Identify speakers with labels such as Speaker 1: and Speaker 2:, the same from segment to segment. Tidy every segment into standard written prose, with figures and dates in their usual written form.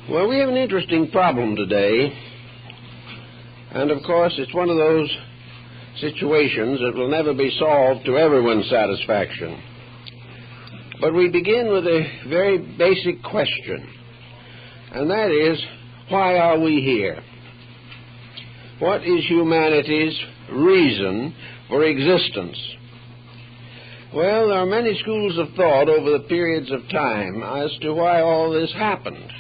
Speaker 1: Well, we have an interesting problem today, and of course it's one of those situations that will never be solved to everyone's satisfaction. But we begin with a very basic question, and that is, why are we here? What is humanity's reason for existence? Well, there are many schools of thought over the periods of time as to why all this happened.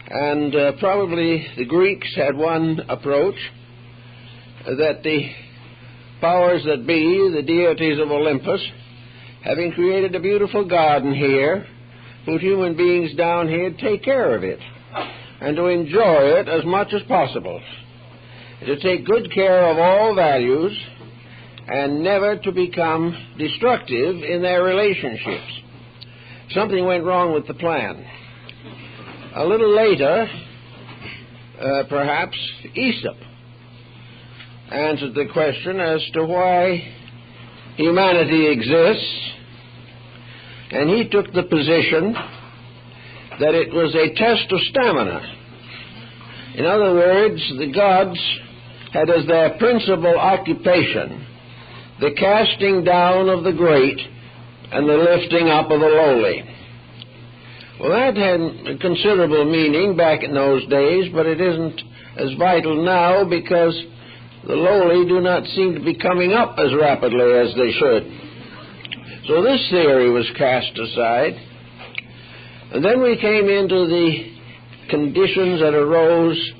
Speaker 1: And probably the Greeks had one approach, that the powers that be, the deities of Olympus, having created a beautiful garden here, put human beings down here to take care of it and to enjoy it as much as possible, to take good care of all values and never to become destructive in their relationships. Something went wrong with the plan. A little later, perhaps, Aesop answered the question as to why humanity exists, and he took the position that it was a test of stamina. In other words, the gods had as their principal occupation the casting down of the great and the lifting up of the lowly. Well, that had a considerable meaning back in those days, but it isn't as vital now because the lowly do not seem to be coming up as rapidly as they should. So this theory was cast aside. And then we came into the conditions that arose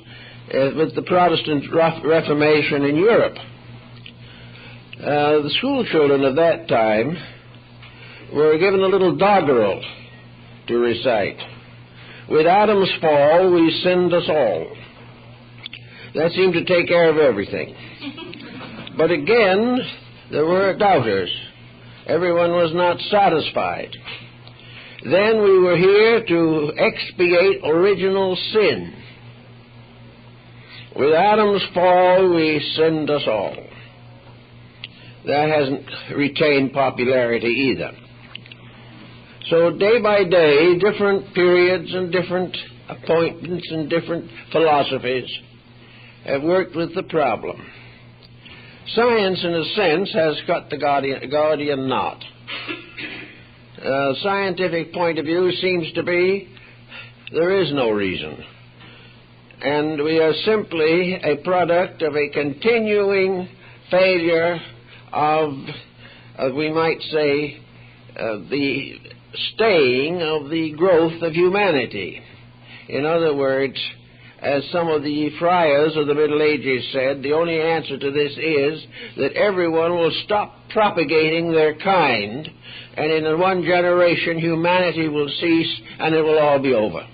Speaker 1: with the Protestant Reformation in Europe. The school children of that time were given a little doggerel to recite. With Adam's fall, we sinned us all. That seemed to take care of everything. But again, there were doubters. Everyone was not satisfied. Then we were here to expiate original sin. With Adam's fall, we sinned us all. That hasn't retained popularity either. So day by day, different periods and different appointments and different philosophies have worked with the problem. Science, in a sense, has cut the Gordian knot. Scientific point of view seems to be there is no reason. And we are simply a product of a continuing failure of we might say, the staying of the growth of humanity. In other words, as some of the friars of the Middle Ages said, the only answer to this is that everyone will stop propagating their kind, and in one generation humanity will cease and it will all be over.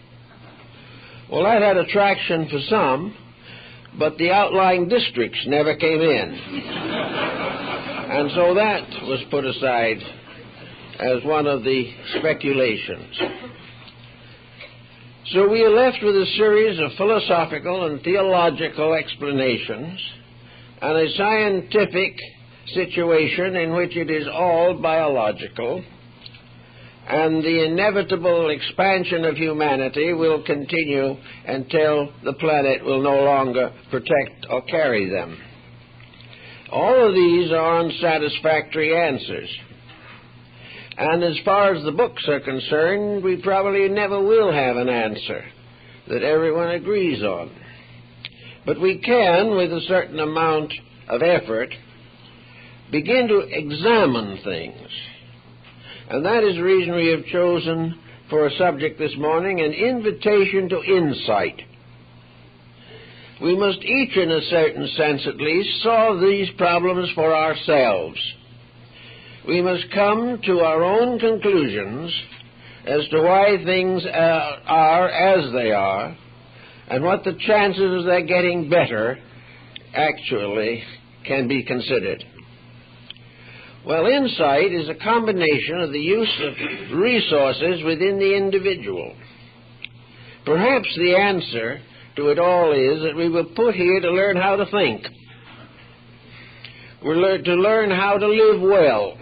Speaker 1: Well, that had attraction for some, but the outlying districts never came in. And so that was put aside as one of the speculations. So we are left with a series of philosophical and theological explanations and a scientific situation in which it is all biological, and the inevitable expansion of humanity will continue until the planet will no longer protect or carry them. All of these are unsatisfactory answers. And as far as the books are concerned, we probably never will have an answer that everyone agrees on. But we can, with a certain amount of effort, begin to examine things. And that is the reason we have chosen for a subject this morning, an invitation to insight. We must each, in a certain sense at least, solve these problems for ourselves. We must come to our own conclusions as to why things are as they are, and what the chances of their getting better actually can be considered. Well, insight is a combination of the use of resources within the individual. Perhaps the answer to it all is that we were put here to learn how to think. We're to learn how to live well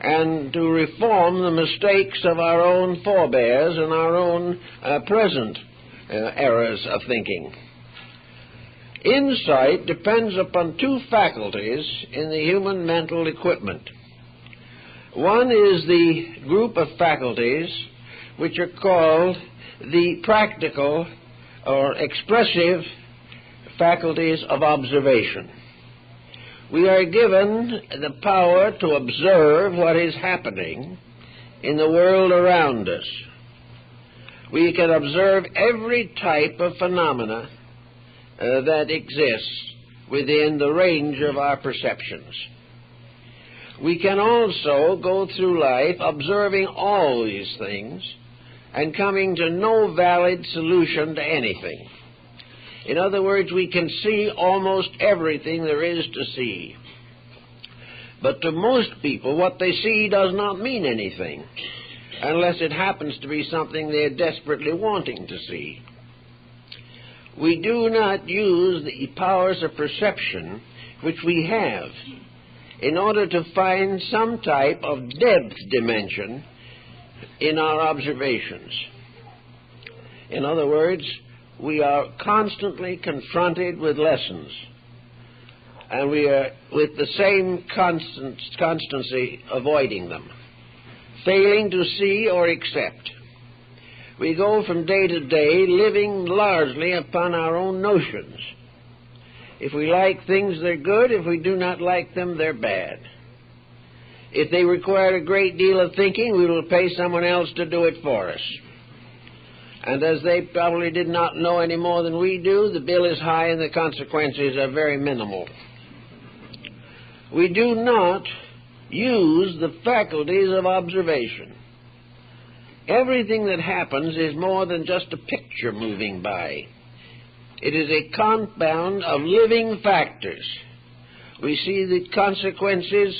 Speaker 1: and to reform the mistakes of our own forebears and our own present errors of thinking. Insight depends upon two faculties in the human mental equipment. One is the group of faculties which are called the practical or expressive faculties of observation. We are given the power to observe what is happening in the world around us. We can observe every type of phenomena that exists within the range of our perceptions. We can also go through life observing all these things and coming to no valid solution to anything. In other words, we can see almost everything there is to see. But to most people, what they see does not mean anything, unless it happens to be something they're desperately wanting to see. We do not use the powers of perception which we have in order to find some type of depth dimension in our observations. In other words, we are constantly confronted with lessons, and we are with the same constancy avoiding them, failing to see or accept. We go from day to day living largely upon our own notions. If we like things, they're good. If we do not like them, they're bad. If they require a great deal of thinking, we will pay someone else to do it for us. And as they probably did not know any more than we do, the bill is high and the consequences are very minimal. We do not use the faculties of observation. Everything that happens is more than just a picture moving by. It is a compound of living factors. We see the consequences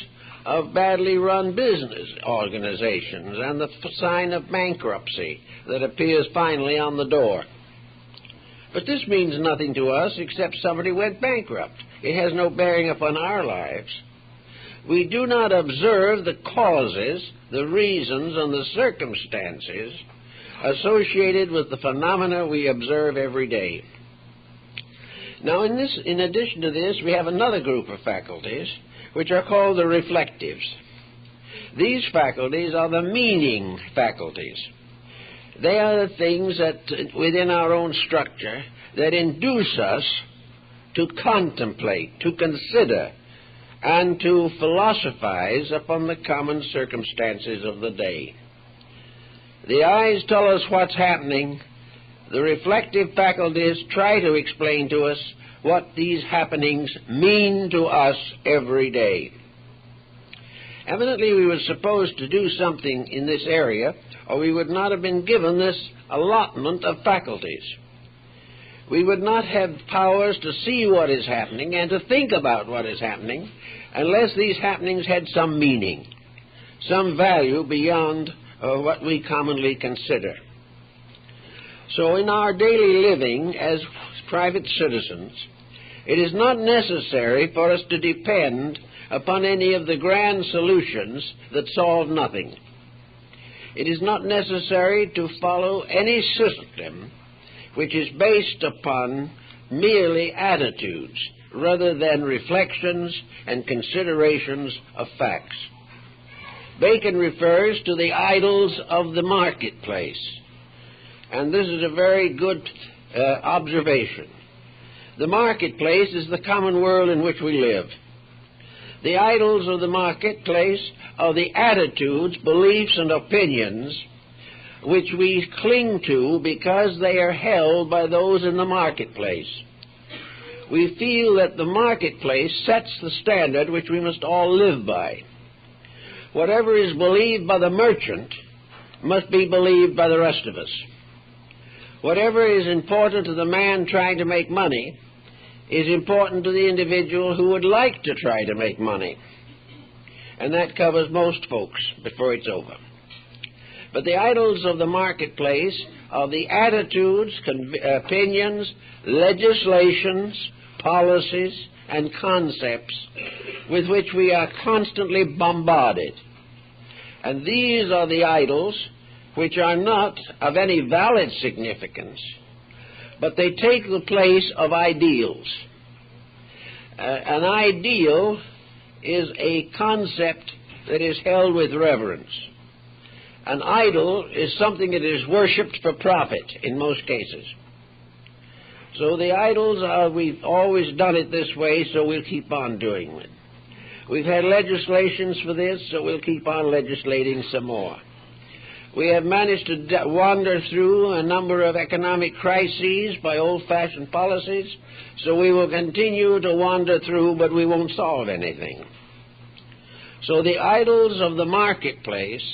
Speaker 1: of badly run business organizations and the sign of bankruptcy that appears finally on the door. But this means nothing to us except somebody went bankrupt. It has no bearing upon our lives. We do not observe the causes, the reasons, and the circumstances associated with the phenomena we observe every day. Now, in addition to this, we have another group of faculties which are called the reflectives. These faculties are the meaning faculties. They are the things that, within our own structure, that induce us to contemplate, to consider, and to philosophize upon the common circumstances of the day. The eyes tell us what's happening. The reflective faculties try to explain to us what these happenings mean to us every day. Evidently, we were supposed to do something in this area, or we would not have been given this allotment of faculties. We would not have powers to see what is happening and to think about what is happening unless these happenings had some meaning, some value beyond what we commonly consider. So in our daily living as private citizens, it is not necessary for us to depend upon any of the grand solutions that solve nothing. It is not necessary to follow any system which is based upon merely attitudes rather than reflections and considerations of facts. Bacon refers to the idols of the marketplace, and this is a very good observation. The marketplace is the common world in which we live. The idols of the marketplace are the attitudes, beliefs, and opinions which we cling to because they are held by those in the marketplace. We feel that the marketplace sets the standard which we must all live by. Whatever is believed by the merchant must be believed by the rest of us. Whatever is important to the man trying to make money is important to the individual who would like to try to make money. And that covers most folks before it's over. But the idols of the marketplace are the attitudes, opinions, legislations, policies, and concepts with which we are constantly bombarded. And these are the idols which are not of any valid significance, but they take the place of ideals. An ideal is a concept that is held with reverence. An idol is something that is worshipped for profit in most cases. So the idols are, we've always done it this way, so we'll keep on doing it. We've had legislations for this, so we'll keep on legislating some more. We have managed to wander through a number of economic crises by old-fashioned policies, so we will continue to wander through, but we won't solve anything. So the idols of the marketplace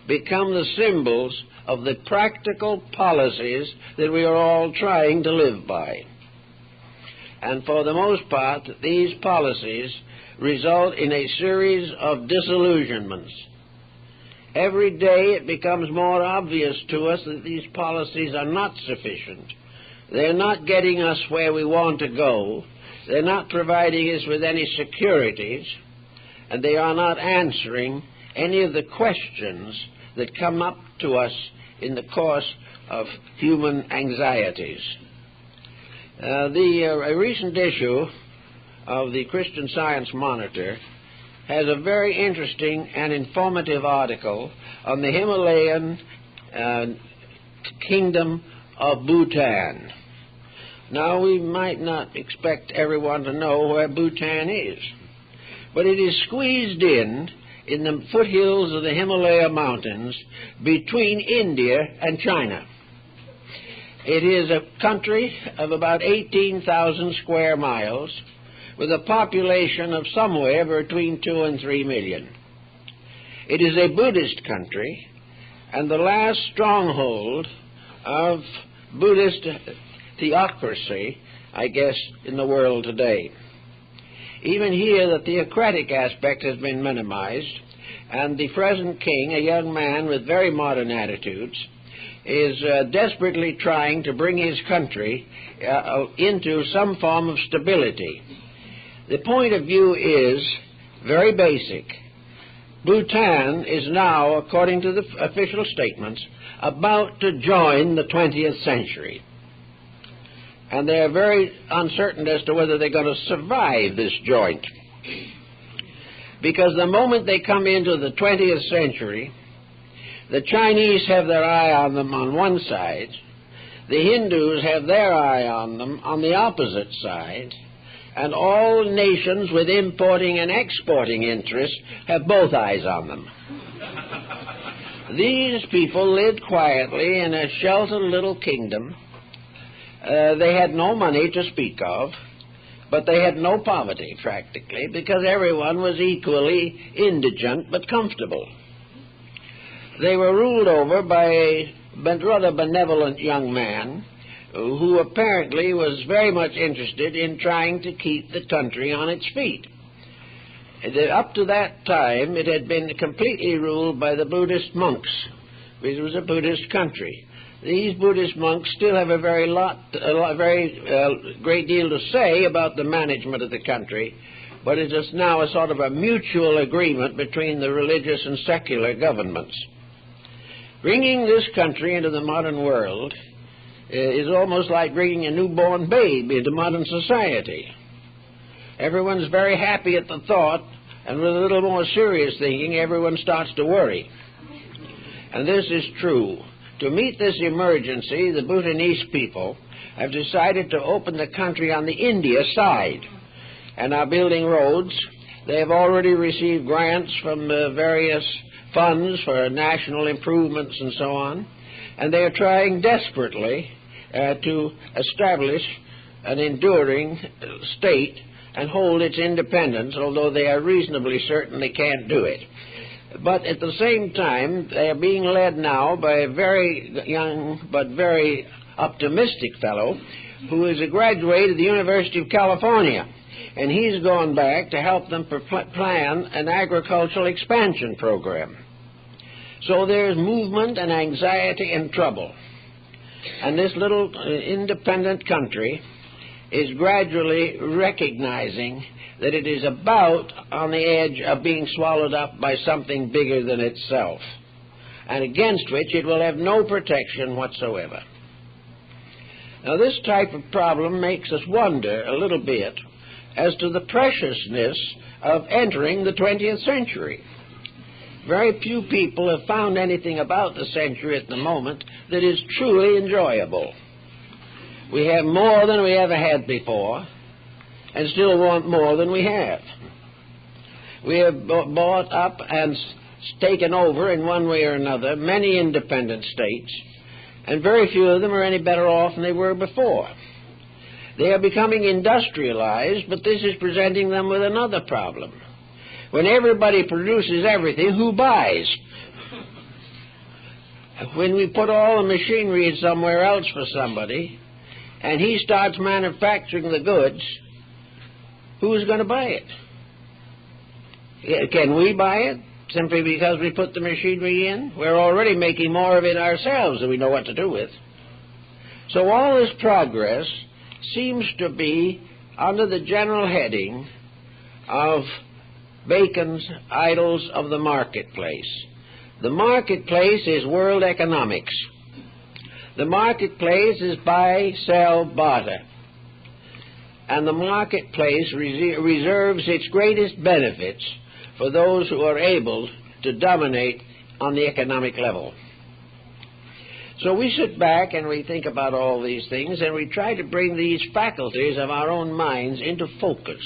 Speaker 1: become the symbols of the practical policies that we are all trying to live by. And for the most part, these policies result in a series of disillusionments. Every day it becomes more obvious to us that these policies are not sufficient. They're not getting us where we want to go. They're not providing us with any securities, and they are not answering any of the questions that come up to us in the course of human anxieties. A recent issue of the Christian Science Monitor has a very interesting and informative article on the Himalayan kingdom of Bhutan. Now, we might not expect everyone to know where Bhutan is, but it is squeezed in the foothills of the Himalaya mountains between India and China. It is a country of about 18,000 square miles with a population of somewhere between 2 and 3 million. It is a Buddhist country and the last stronghold of Buddhist theocracy, I guess, in the world today. Even here, the theocratic aspect has been minimized, and the present king, a young man with very modern attitudes, is desperately trying to bring his country into some form of stability. The point of view is very basic. Bhutan is now, according to the official statements, about to join the 20th century. And they're very uncertain as to whether they're going to survive this joint. Because the moment they come into the 20th century, the Chinese have their eye on them on one side, the Hindus have their eye on them on the opposite side, and all nations with importing and exporting interests have both eyes on them. These people lived quietly in a sheltered little kingdom. They had no money to speak of, but they had no poverty, practically, because everyone was equally indigent but comfortable. They were ruled over by a rather benevolent young man who apparently was very much interested in trying to keep the country on its feet. Up to that time, it had been completely ruled by the Buddhist monks. It was a Buddhist country. These Buddhist monks still have a very great deal to say about the management of the country, but it is now a sort of a mutual agreement between the religious and secular governments. Bringing this country into the modern world is almost like bringing a newborn babe into modern society. Everyone's very happy at the thought, and with a little more serious thinking, everyone starts to worry. And this is true. To meet this emergency, the Bhutanese people have decided to open the country on the India side and are building roads. They have already received grants from various funds for national improvements and so on, and they are trying desperately to establish an enduring state and hold its independence, although they are reasonably certain they can't do it. But at the same time, they are being led now by a very young but very optimistic fellow who is a graduate of the University of California. And he's gone back to help them plan an agricultural expansion program. So there's movement and anxiety and trouble. And this little independent country is gradually recognizing that it is about on the edge of being swallowed up by something bigger than itself, and against which it will have no protection whatsoever. Now, this type of problem makes us wonder a little bit as to the preciousness of entering the 20th century. Very few people have found anything about the century at the moment that is truly enjoyable. We have more than we ever had before, and still want more than we have. We have bought up and taken over in one way or another many independent states, and very few of them are any better off than they were before. They are becoming industrialized, but this is presenting them with another problem. When everybody produces everything, who buys? When we put all the machinery somewhere else for somebody, and he starts manufacturing the goods, who's going to buy it? Can we buy it simply because we put the machinery in? We're already making more of it ourselves than we know what to do with. So all this progress seems to be under the general heading of Bacon's Idols of the Marketplace. The marketplace is world economics. The marketplace is buy, sell, barter. And the marketplace reserves its greatest benefits for those who are able to dominate on the economic level. So we sit back and we think about all these things, and we try to bring these faculties of our own minds into focus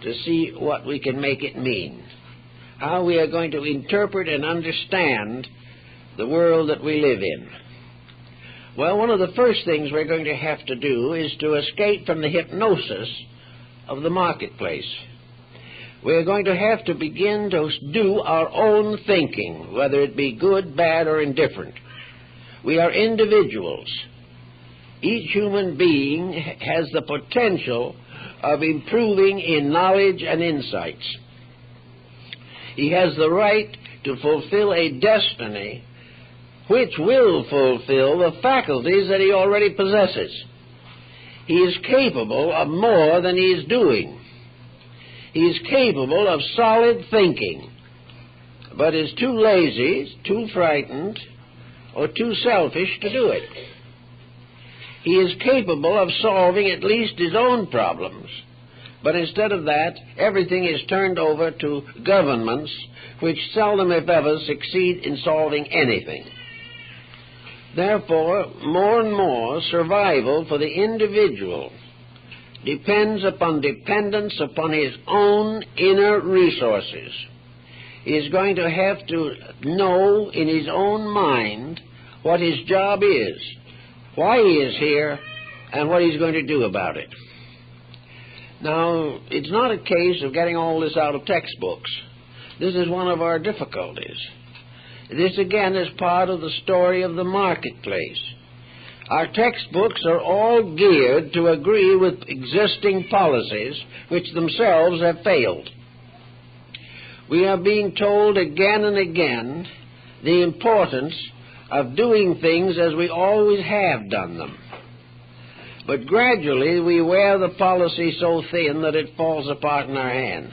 Speaker 1: to see what we can make it mean, how we are going to interpret and understand the world that we live in. Well, one of the first things we're going to have to do is to escape from the hypnosis of the marketplace. We're going to have to begin to do our own thinking, whether it be good, bad, or indifferent. We are individuals. Each human being has the potential of improving in knowledge and insights. He has the right to fulfill a destiny which will fulfill the faculties that he already possesses. He is capable of more than he is doing. He is capable of solid thinking, but is too lazy, too frightened, or too selfish to do it. He is capable of solving at least his own problems, but instead of that, everything is turned over to governments which seldom, if ever, succeed in solving anything. Therefore, more and more survival for the individual depends upon dependence upon his own inner resources. He is going to have to know in his own mind what his job is, why he is here, and what he's going to do about it. Now, it's not a case of getting all this out of textbooks. This is one of our difficulties. This, again, is part of the story of the marketplace. Our textbooks are all geared to agree with existing policies which themselves have failed. We are being told again and again the importance of doing things as we always have done them. But gradually we wear the policy so thin that it falls apart in our hands.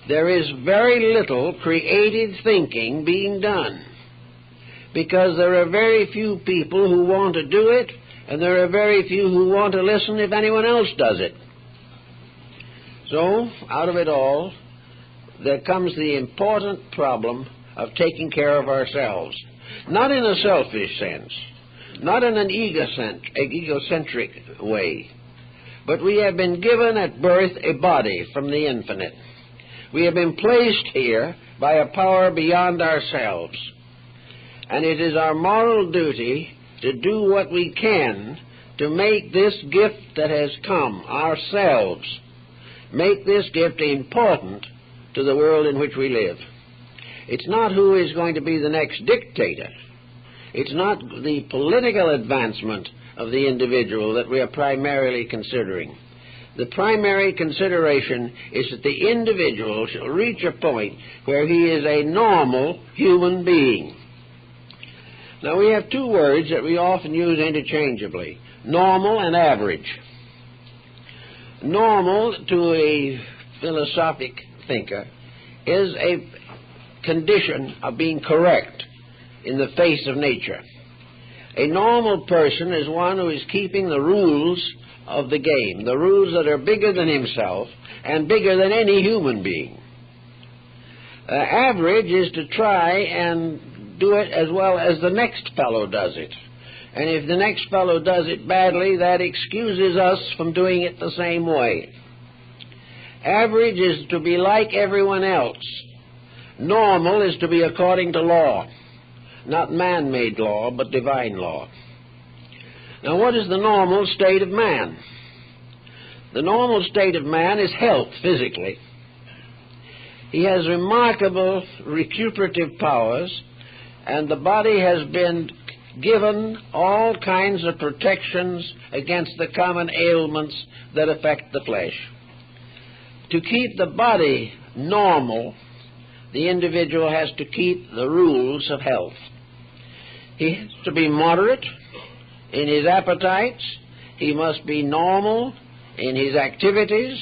Speaker 1: There is very little creative thinking being done, because there are very few people who want to do it, and there are very few who want to listen if anyone else does it. So, out of it all, there comes the important problem of taking care of ourselves, not in a selfish sense, not in an egocentric way, but we have been given at birth a body from the infinite. We have been placed here by a power beyond ourselves, and it is our moral duty to do what we can to make this gift that has come, ourselves, make this gift important to the world in which we live. It's not who is going to be the next dictator. It's not the political advancement of the individual that we are primarily considering. The primary consideration is that the individual shall reach a point where he is a normal human being. Now, we have two words that we often use interchangeably, normal and average. Normal to a philosophic thinker is a condition of being correct in the face of nature. A normal person is one who is keeping the rules of the game, the rules that are bigger than himself and bigger than any human being. Average is to try and do it as well as the next fellow does it. And if the next fellow does it badly, that excuses us from doing it the same way. Average is to be like everyone else. Normal is to be according to law, not man-made law, but divine law. Now, what is the normal state of man? The normal state of man is health physically. He has remarkable recuperative powers, and the body has been given all kinds of protections against the common ailments that affect the flesh. To keep the body normal, the individual has to keep the rules of health. He has to be moderate in his appetites. He must be normal in his activities.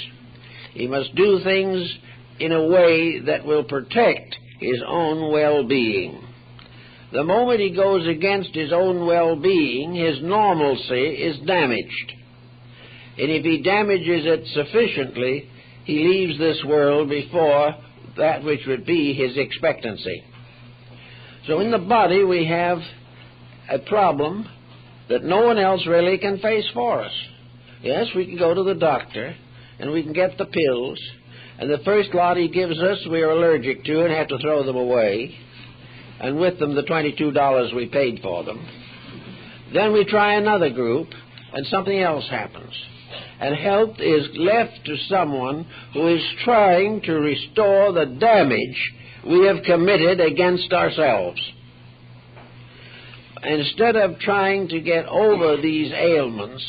Speaker 1: He must do things in a way that will protect his own well-being. The moment he goes against his own well-being, his normalcy is damaged. And if he damages it sufficiently, he leaves this world before that which would be his expectancy. So in the body we have a problem that no one else really can face for us. Yes, we can go to the doctor and we can get the pills, and the first lot he gives us we are allergic to and have to throw them away, and with them the $22 we paid for them. Then we try another group and something else happens. And health is left to someone who is trying to restore the damage we have committed against ourselves. Instead of trying to get over these ailments,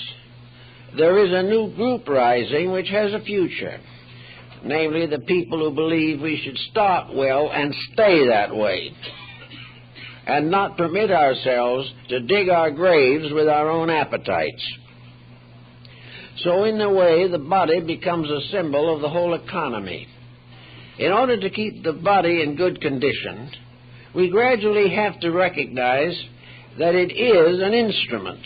Speaker 1: there is a new group rising which has a future, namely the people who believe we should start well and stay that way, and not permit ourselves to dig our graves with our own appetites. So in a way, the body becomes a symbol of the whole economy. In order to keep the body in good condition, we gradually have to recognize that it is an instrument.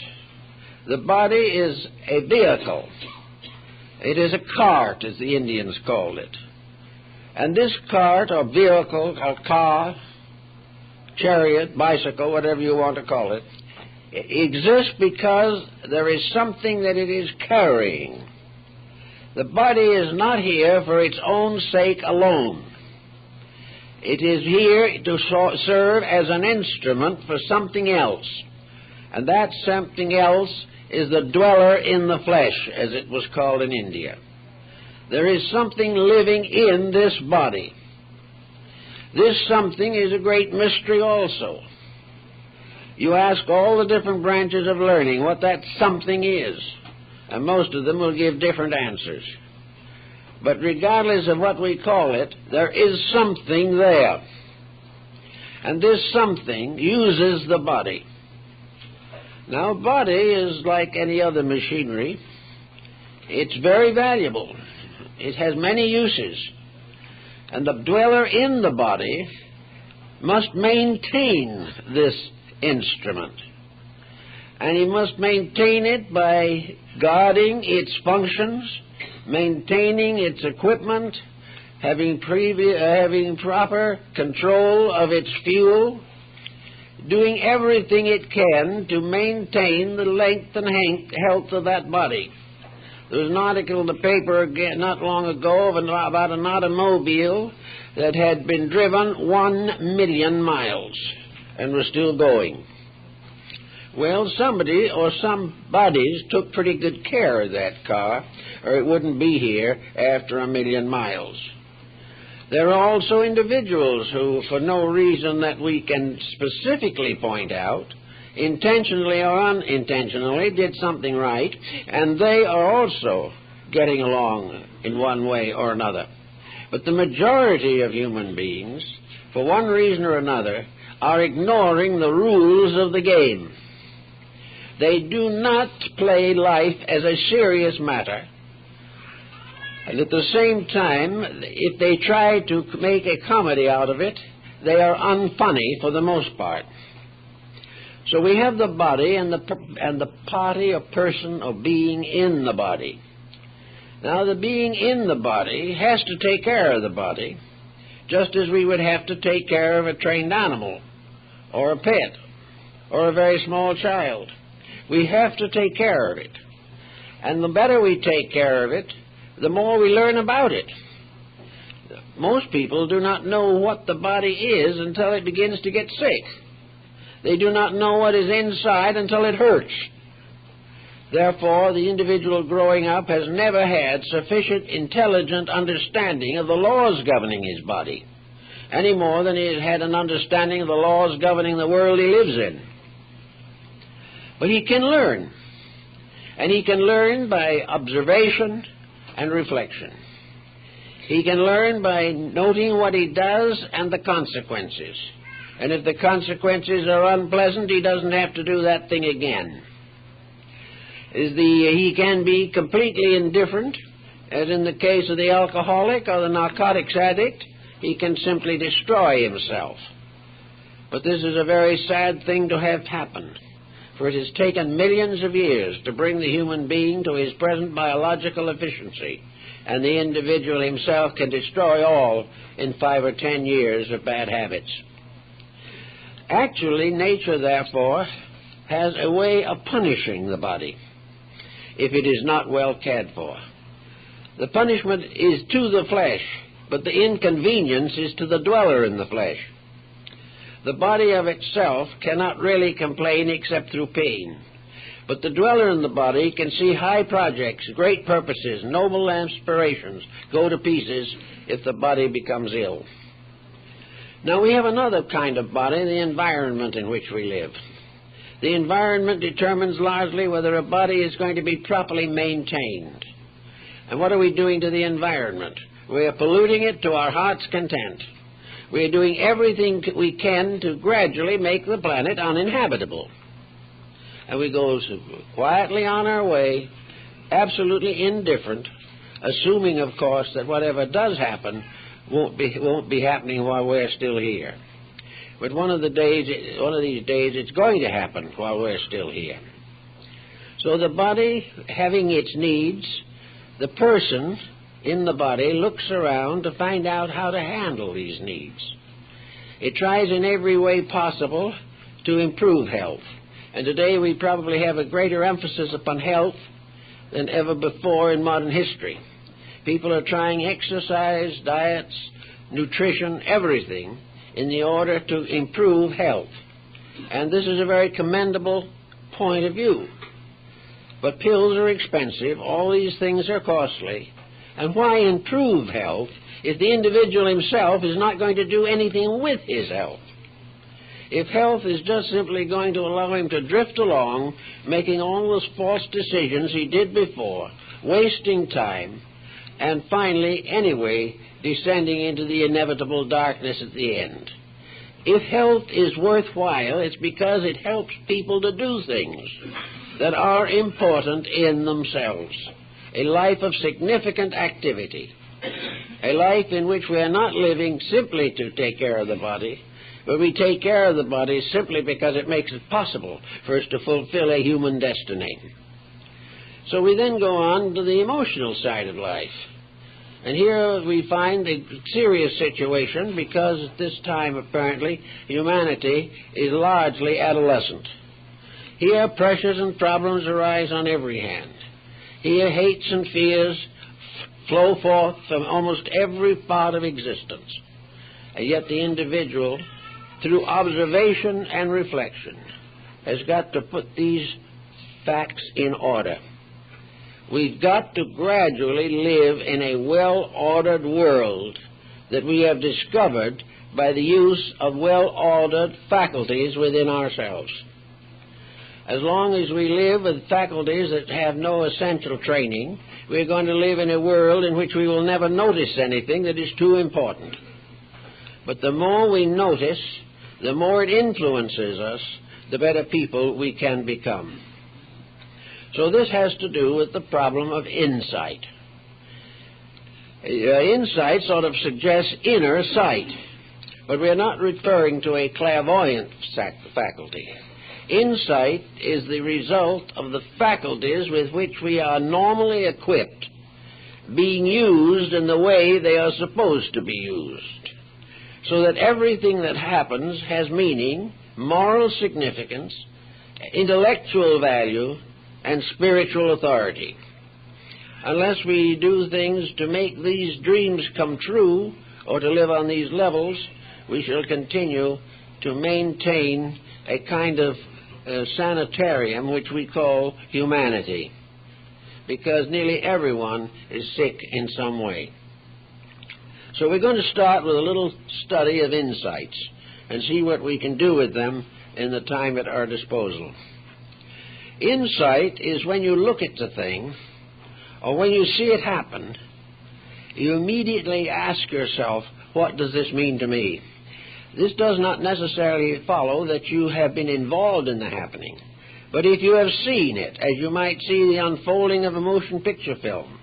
Speaker 1: The body is a vehicle. It is a cart, as the Indians called it. And this cart or vehicle or car, chariot, bicycle, whatever you want to call it, exists because there is something that it is carrying. The body is not here for its own sake alone. It is here to serve as an instrument for something else. And that something else is the dweller in the flesh, as it was called in India. There is something living in this body. This something is a great mystery also. You ask all the different branches of learning what that something is, and most of them will give different answers. But regardless of what we call it, there is something there. And this something uses the body. Now, body is like any other machinery. It's very valuable. It has many uses. And the dweller in the body must maintain this instrument. And he must maintain it by guarding its functions, maintaining its equipment, having proper control of its fuel, doing everything it can to maintain the length and health of that body. There was an article in the paper not long ago about an automobile that had been driven 1 million miles and was still going. Well, somebody or some bodies took pretty good care of that car, or it wouldn't be here after 1 million miles. There are also individuals who, for no reason that we can specifically point out, intentionally or unintentionally did something right, and they are also getting along in one way or another. But the majority of human beings, for one reason or another, are ignoring the rules of the game. They do not play life as a serious matter. And at the same time, if they try to make a comedy out of it, they are unfunny for the most part. So we have the body and the party or person or being in the body. Now, the being in the body has to take care of the body, just as we would have to take care of a trained animal or a pet or a very small child. We have to take care of it. And the better we take care of it, the more we learn about it. Most people do not know what the body is until it begins to get sick. They do not know what is inside until it hurts. Therefore, the individual growing up has never had sufficient intelligent understanding of the laws governing his body, any more than he has had an understanding of the laws governing the world he lives in. But he can learn, and he can learn by observation and reflection. He can learn by noting what he does and the consequences. And if the consequences are unpleasant, he doesn't have to do that thing again. He can be completely indifferent, as in the case of the alcoholic or the narcotics addict. He can simply destroy himself. But this is a very sad thing to have happened, for it has taken millions of years to bring the human being to his present biological efficiency, and the individual himself can destroy all in 5 or 10 years of bad habits. Actually, nature, therefore, has a way of punishing the body if it is not well cared for. The punishment is to the flesh, but the inconvenience is to the dweller in the flesh. The body of itself cannot really complain except through pain, but the dweller in the body can see high projects, great purposes, noble aspirations go to pieces if the body becomes ill. Now, we have another kind of body, the environment in which we live. The environment determines largely whether a body is going to be properly maintained. And what are we doing to the environment? We are polluting it to our heart's content. We are doing everything we can to gradually make the planet uninhabitable. And we go quietly on our way, absolutely indifferent, assuming, of course, that whatever does happen won't be happening while we're still here. But one of these days, it's going to happen while we're still here. So the body having its needs, the person in the body looks around to find out how to handle these needs. It tries in every way possible to improve health. And today we probably have a greater emphasis upon health than ever before in modern history. People are trying exercise, diets, nutrition, everything in the order to improve health. And this is a very commendable point of view. But pills are expensive, all these things are costly, and why improve health if the individual himself is not going to do anything with his health? If health is just simply going to allow him to drift along, making all those false decisions he did before, wasting time, and finally, anyway, descending into the inevitable darkness at the end. If health is worthwhile, it's because it helps people to do things that are important in themselves. A life of significant activity. A life in which we are not living simply to take care of the body, but we take care of the body simply because it makes it possible for us to fulfill a human destiny. So we then go on to the emotional side of life. And here we find a serious situation because at this time, apparently, humanity is largely adolescent. Here pressures and problems arise on every hand. Here hates and fears flow forth from almost every part of existence. And yet the individual, through observation and reflection, has got to put these facts in order. We've got to gradually live in a well-ordered world that we have discovered by the use of well-ordered faculties within ourselves. As long as we live with faculties that have no essential training, we're going to live in a world in which we will never notice anything that is too important. But the more we notice, the more it influences us, the better people we can become. So this has to do with the problem of insight. Insight sort of suggests inner sight, but we're not referring to a clairvoyant faculty. Insight is the result of the faculties with which we are normally equipped being used in the way they are supposed to be used, so that everything that happens has meaning, moral significance, intellectual value, and spiritual authority. Unless we do things to make these dreams come true or to live on these levels, we shall continue to maintain a kind of sanitarium which we call humanity, because nearly everyone is sick in some way. So we're going to start with a little study of insights and see what we can do with them in the time at our disposal. Insight is when you look at the thing, or when you see it happen, you immediately ask yourself, what does this mean to me? This does not necessarily follow that you have been involved in the happening, but if you have seen it, as you might see the unfolding of a motion picture film,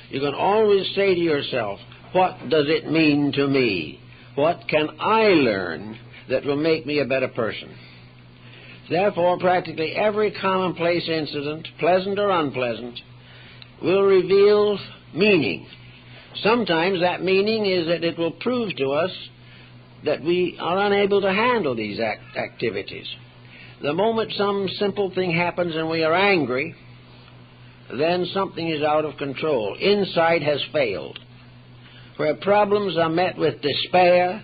Speaker 1: you can always say to yourself, what does it mean to me? What can I learn that will make me a better person? Therefore, practically every commonplace incident, pleasant or unpleasant, will reveal meaning. Sometimes that meaning is that it will prove to us that we are unable to handle these activities. The moment some simple thing happens and we are angry, then something is out of control. Insight has failed. Where problems are met with despair,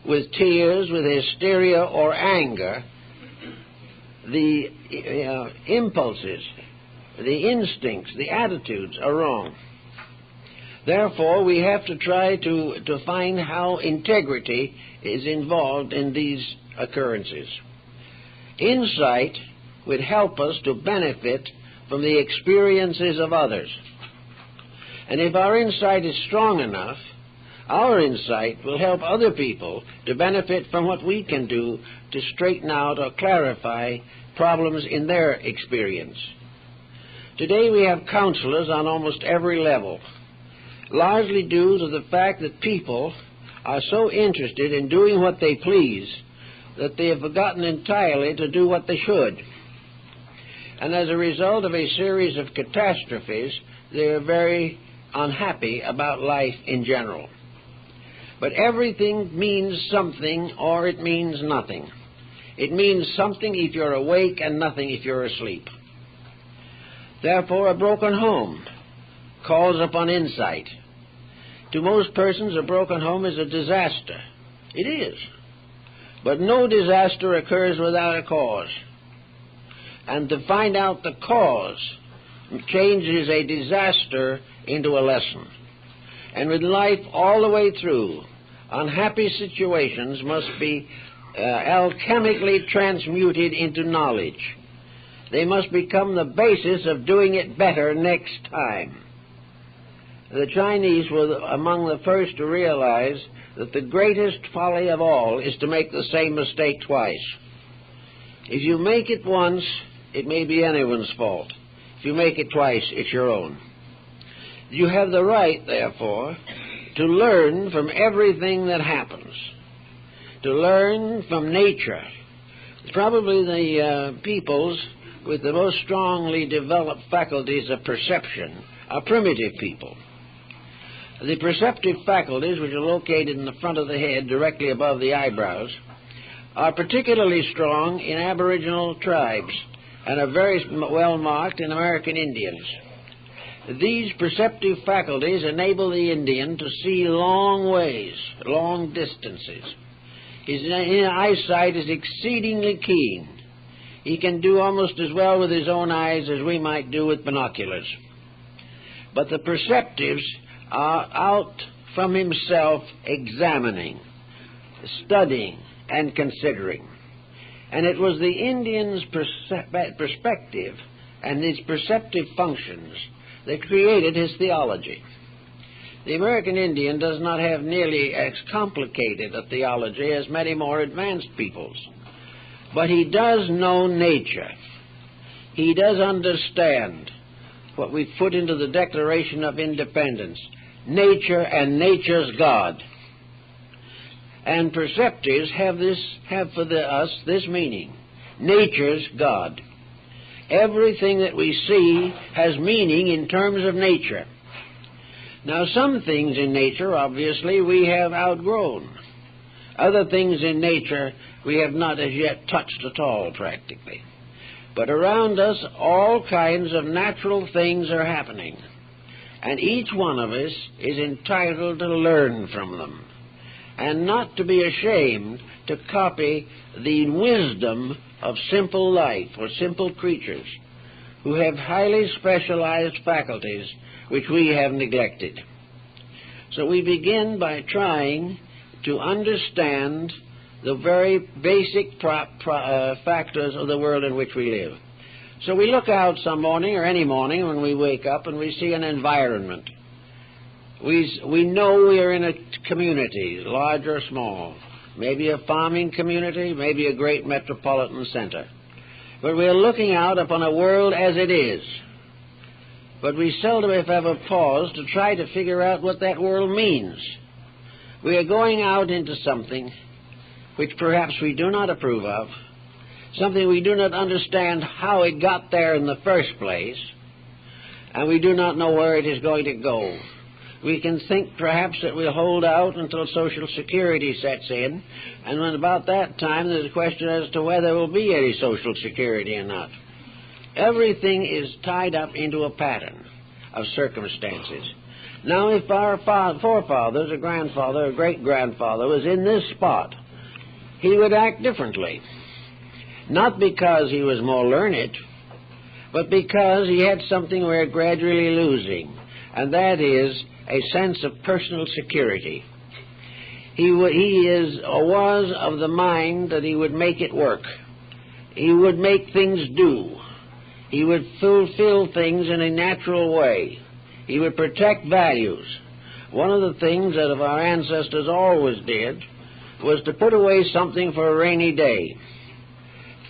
Speaker 1: with tears, with hysteria or anger, the impulses, the instincts, the attitudes are wrong. Therefore, we have to try to find how integrity is involved in these occurrences. Insight would help us to benefit from the experiences of others. And if our insight is strong enough, our insight will help other people to benefit from what we can do to straighten out or clarify problems in their experience. Today we have counselors on almost every level, largely due to the fact that people are so interested in doing what they please that they have forgotten entirely to do what they should. And as a result of a series of catastrophes, they are very unhappy about life in general. But everything means something or it means nothing. It means something if you're awake and nothing if you're asleep. Therefore, a broken home calls upon insight. To most persons, a broken home is a disaster. It is. But no disaster occurs without a cause. And to find out the cause changes a disaster into a lesson. And with life all the way through, unhappy situations must be alchemically transmuted into knowledge. They must become the basis of doing it better next time. The Chinese were among the first to realize that the greatest folly of all is to make the same mistake twice. If you make it once, it may be anyone's fault. If you make it twice, it's your own. You have the right, therefore, to learn from everything that happens, to learn from nature. Probably the peoples with the most strongly developed faculties of perception are primitive people. The perceptive faculties, which are located in the front of the head directly above the eyebrows, are particularly strong in Aboriginal tribes and are very well marked in American Indians. These perceptive faculties enable the Indian to see long ways, long distances. His eyesight is exceedingly keen. He can do almost as well with his own eyes as we might do with binoculars. But the perceptives are out from himself examining, studying, and considering. And it was the Indian's perspective and his perceptive functions that created his theology. The American Indian does not have nearly as complicated a theology as many more advanced peoples, but he does know nature. He does understand what we put into the Declaration of Independence, nature and nature's God. And perceptives have for us this meaning: nature's God. Everything that we see has meaning in terms of nature. Now, some things in nature, obviously, we have outgrown. Other things in nature we have not as yet touched at all, practically. But around us, all kinds of natural things are happening, and each one of us is entitled to learn from them, and not to be ashamed to copy the wisdom of simple life or simple creatures who have highly specialized faculties which we have neglected. So we begin by trying to understand the very basic factors of the world in which we live. So we look out some morning, or any morning when we wake up, and we see an environment. We know we are in a community, large or small, maybe a farming community, maybe a great metropolitan center. But we are looking out upon a world as it is. But we seldom, if ever, pause to try to figure out what that world means. We are going out into something which perhaps we do not approve of, something we do not understand how it got there in the first place, and we do not know where it is going to go. We can think perhaps that we'll hold out until Social Security sets in, and when about that time there's a question as to whether there will be any Social Security or not. Everything is tied up into a pattern of circumstances. Now, if our forefathers, a grandfather, a great-grandfather was in this spot, he would act differently. Not because he was more learned, but because he had something we're gradually losing, and that is a sense of personal security. He was of the mind that he would make it work. He would make things do. He would fulfill things in a natural way. He would protect values. One of the things that our ancestors always did was to put away something for a rainy day.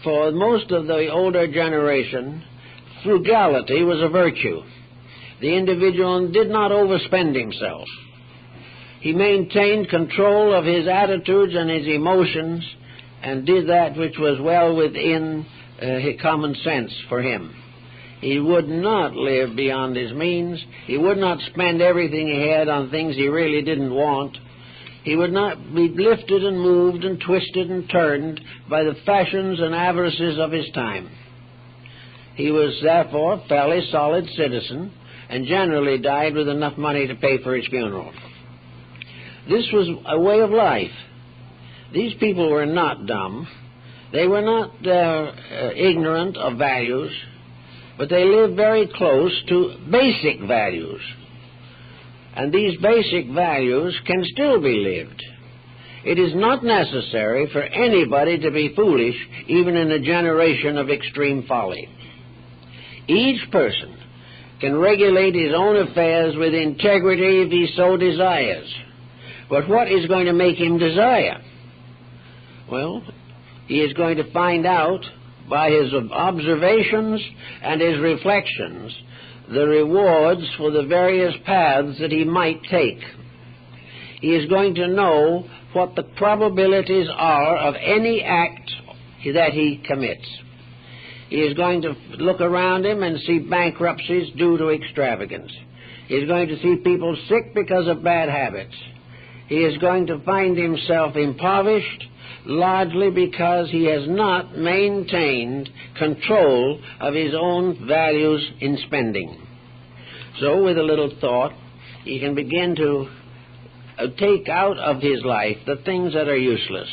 Speaker 1: For most of the older generation, frugality was a virtue. The individual did not overspend himself. He maintained control of his attitudes and his emotions and did that which was well within common sense for him. He would not live beyond his means. He would not spend everything he had on things he really didn't want. He would not be lifted and moved and twisted and turned by the fashions and avarices of his time. He was therefore a fairly solid citizen and generally died with enough money to pay for his funeral. This was a way of life. These people were not dumb. They were not ignorant of values, but they lived very close to basic values. And these basic values can still be lived. It is not necessary for anybody to be foolish, even in a generation of extreme folly. Each person can regulate his own affairs with integrity if he so desires. But what is going to make him desire? Well, he is going to find out by his observations and his reflections the rewards for the various paths that he might take. He is going to know what the probabilities are of any act that he commits. He is going to look around him and see bankruptcies due to extravagance. He is going to see people sick because of bad habits. He is going to find himself impoverished largely because he has not maintained control of his own values in spending. So, with a little thought, he can begin to take out of his life the things that are useless.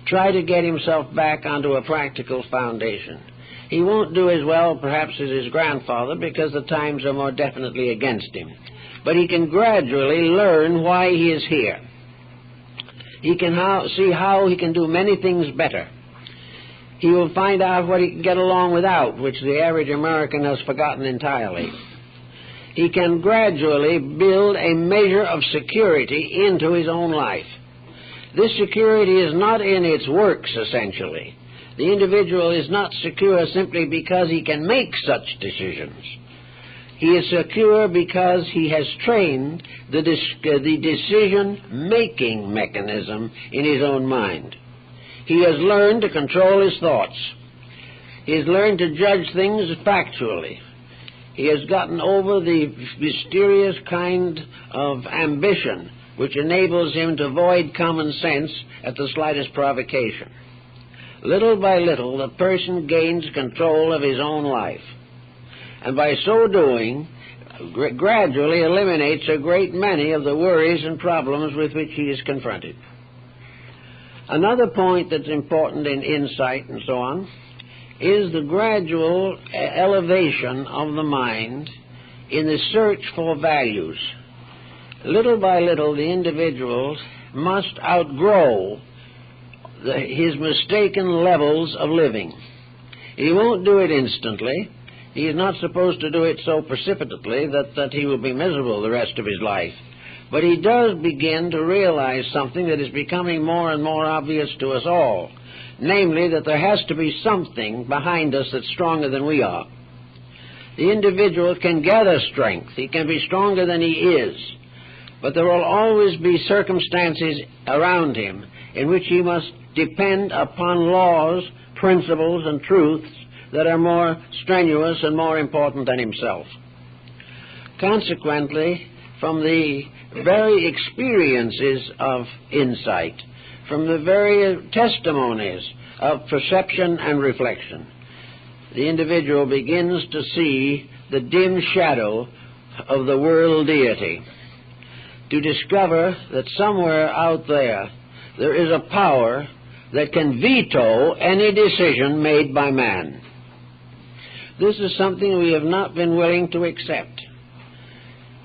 Speaker 1: Try to get himself back onto a practical foundation. He won't do as well, perhaps, as his grandfather, because the times are more definitely against him. But he can gradually learn why he is here. He can see how he can do many things better. He will find out what he can get along without, which the average American has forgotten entirely. He can gradually build a measure of security into his own life. This security is not in its works, essentially. The individual is not secure simply because he can make such decisions. He is secure because he has trained the decision-making mechanism in his own mind. He has learned to control his thoughts. He has learned to judge things factually. He has gotten over the mysterious kind of ambition which enables him to void common sense at the slightest provocation. Little by little, the person gains control of his own life, and by so doing, gradually eliminates a great many of the worries and problems with which he is confronted. Another point that's important in insight and so on is the gradual elevation of the mind in the search for values. Little by little, the individual must outgrow his mistaken levels of living. He won't do it instantly. He is not supposed to do it so precipitately that he will be miserable the rest of his life. But he does begin to realize something that is becoming more and more obvious to us all, namely that there has to be something behind us that's stronger than we are. The individual can gather strength. He can be stronger than he is. But there will always be circumstances around him in which he must depend upon laws, principles, and truths that are more strenuous and more important than himself. Consequently, from the very experiences of insight, from the very testimonies of perception and reflection, the individual begins to see the dim shadow of the world deity, to discover that somewhere out there is a power that can veto any decision made by man. This is something we have not been willing to accept.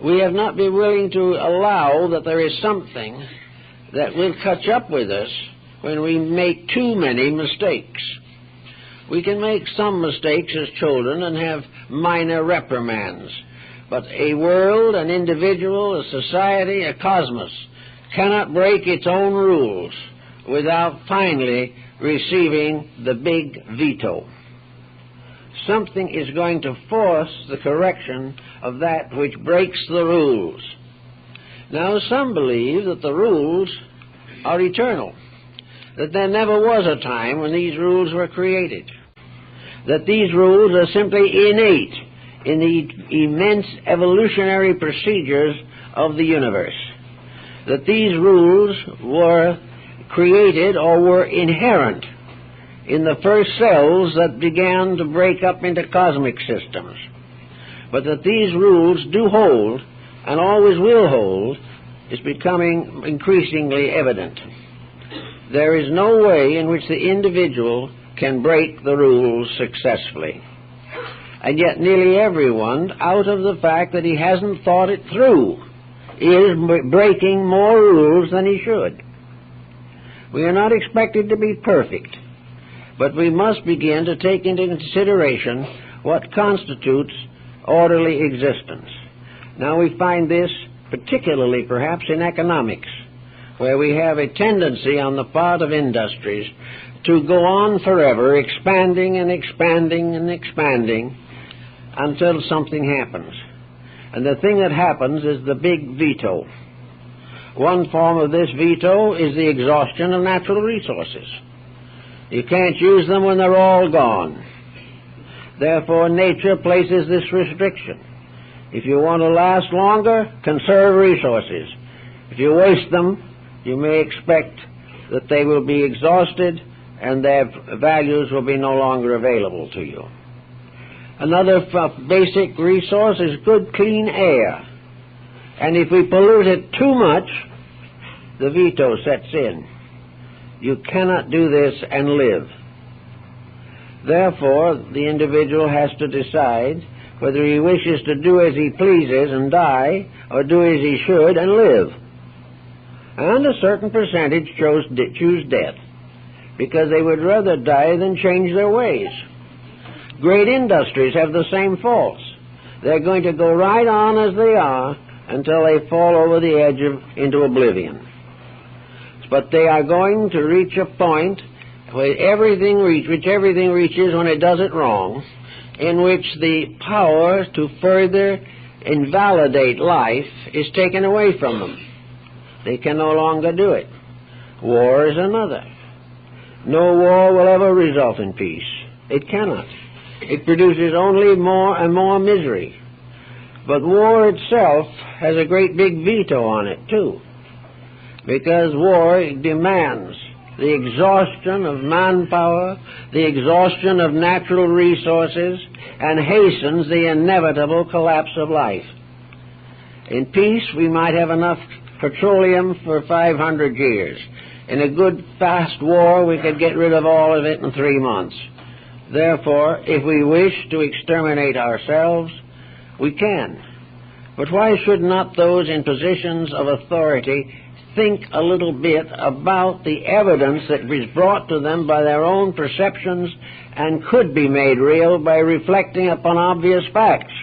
Speaker 1: We have not been willing to allow that there is something that will catch up with us when we make too many mistakes. We can make some mistakes as children and have minor reprimands, but a world, an individual, a society, a cosmos cannot break its own rules without finally receiving the big veto. Something is going to force the correction of that which breaks the rules. Now, some believe that the rules are eternal, that there never was a time when these rules were created, that these rules are simply innate in the immense evolutionary procedures of the universe, that these rules were created or were inherent in the first cells that began to break up into cosmic systems, but that these rules do hold and always will hold is becoming increasingly evident. There is no way in which the individual can break the rules successfully. And yet nearly everyone, out of the fact that he hasn't thought it through, is breaking more rules than he should. We are not expected to be perfect, but we must begin to take into consideration what constitutes orderly existence. Now we find this particularly perhaps in economics, where we have a tendency on the part of industries to go on forever, expanding and expanding and expanding until something happens. And the thing that happens is the big veto. One form of this veto is the exhaustion of natural resources. You can't use them when they're all gone. Therefore, nature places this restriction. If you want to last longer, conserve resources. If you waste them, you may expect that they will be exhausted and their values will be no longer available to you. Another basic resource is good, clean air. And if we pollute it too much, the veto sets in. You cannot do this and live. Therefore, the individual has to decide whether he wishes to do as he pleases and die, or do as he should and live. And a certain percentage choose death, because they would rather die than change their ways. Great industries have the same faults. They're going to go right on as they are until they fall over the edge into oblivion. But they are going to reach a point where everything reaches when it does it wrong, in which the power to further invalidate life is taken away from them. They can no longer do it. War is another. No war will ever result in peace. It cannot. It produces only more and more misery. But war itself has a great big veto on it, too, because war demands the exhaustion of manpower, the exhaustion of natural resources, and hastens the inevitable collapse of life. In peace, we might have enough petroleum for 500 years. In a good, fast war, we could get rid of all of it in 3 months. Therefore, if we wish to exterminate ourselves, we can. But why should not those in positions of authority think a little bit about the evidence that was brought to them by their own perceptions and could be made real by reflecting upon obvious facts?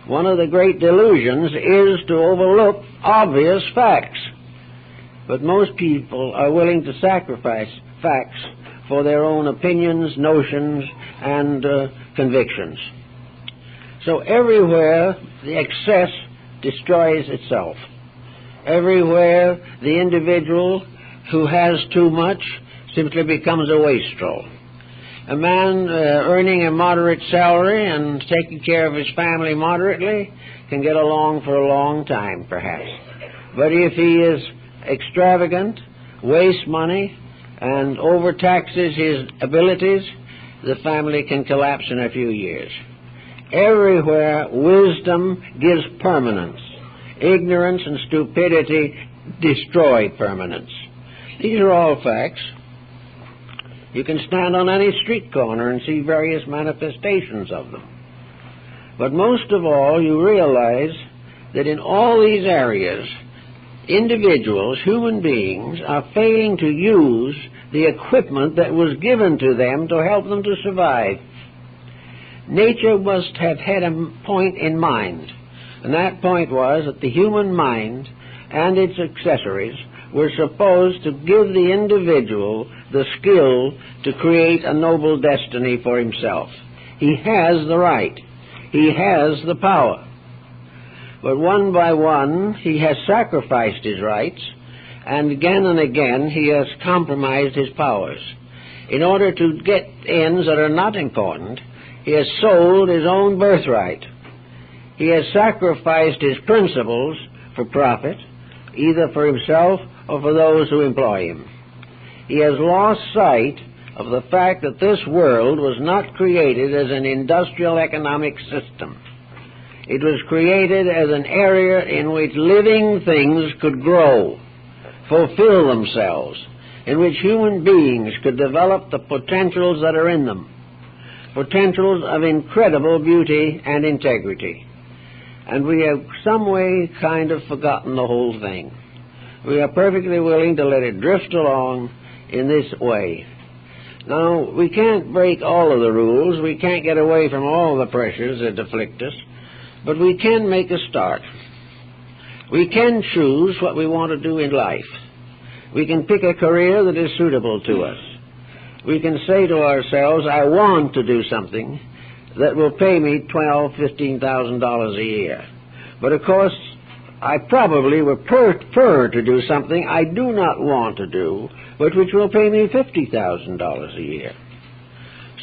Speaker 1: One of the great delusions is to overlook obvious facts. But most people are willing to sacrifice facts for their own opinions, notions, and convictions. So everywhere the excess destroys itself. Everywhere the individual who has too much simply becomes a wastrel. A man earning a moderate salary and taking care of his family moderately can get along for a long time, perhaps. But if he is extravagant, wastes money, and overtaxes his abilities, the family can collapse in a few years. Everywhere wisdom gives permanence. Ignorance and stupidity destroy permanence. These are all facts. You can stand on any street corner and see various manifestations of them. But most of all, you realize that in all these areas, individuals, human beings, are failing to use the equipment that was given to them to help them to survive. Nature must have had a point in mind, and that point was that the human mind and its accessories were supposed to give the individual the skill to create a noble destiny for himself. He has the right. He has the power. But one by one, he has sacrificed his rights, and again he has compromised his powers. In order to get ends that are not important, he has sold his own birthright. He has sacrificed his principles for profit, either for himself or for those who employ him. He has lost sight of the fact that this world was not created as an industrial economic system. It was created as an area in which living things could grow, fulfill themselves, in which human beings could develop the potentials that are in them, potentials of incredible beauty and integrity. And we have some way kind of forgotten the whole thing. We are perfectly willing to let it drift along in this way. Now, we can't break all of the rules. We can't get away from all the pressures that afflict us. But we can make a start. We can choose what we want to do in life. We can pick a career that is suitable to us. We can say to ourselves, I want to do something that will pay me $12,000, $15,000 a year. But of course, I probably would prefer to do something I do not want to do, but which will pay me $50,000 a year.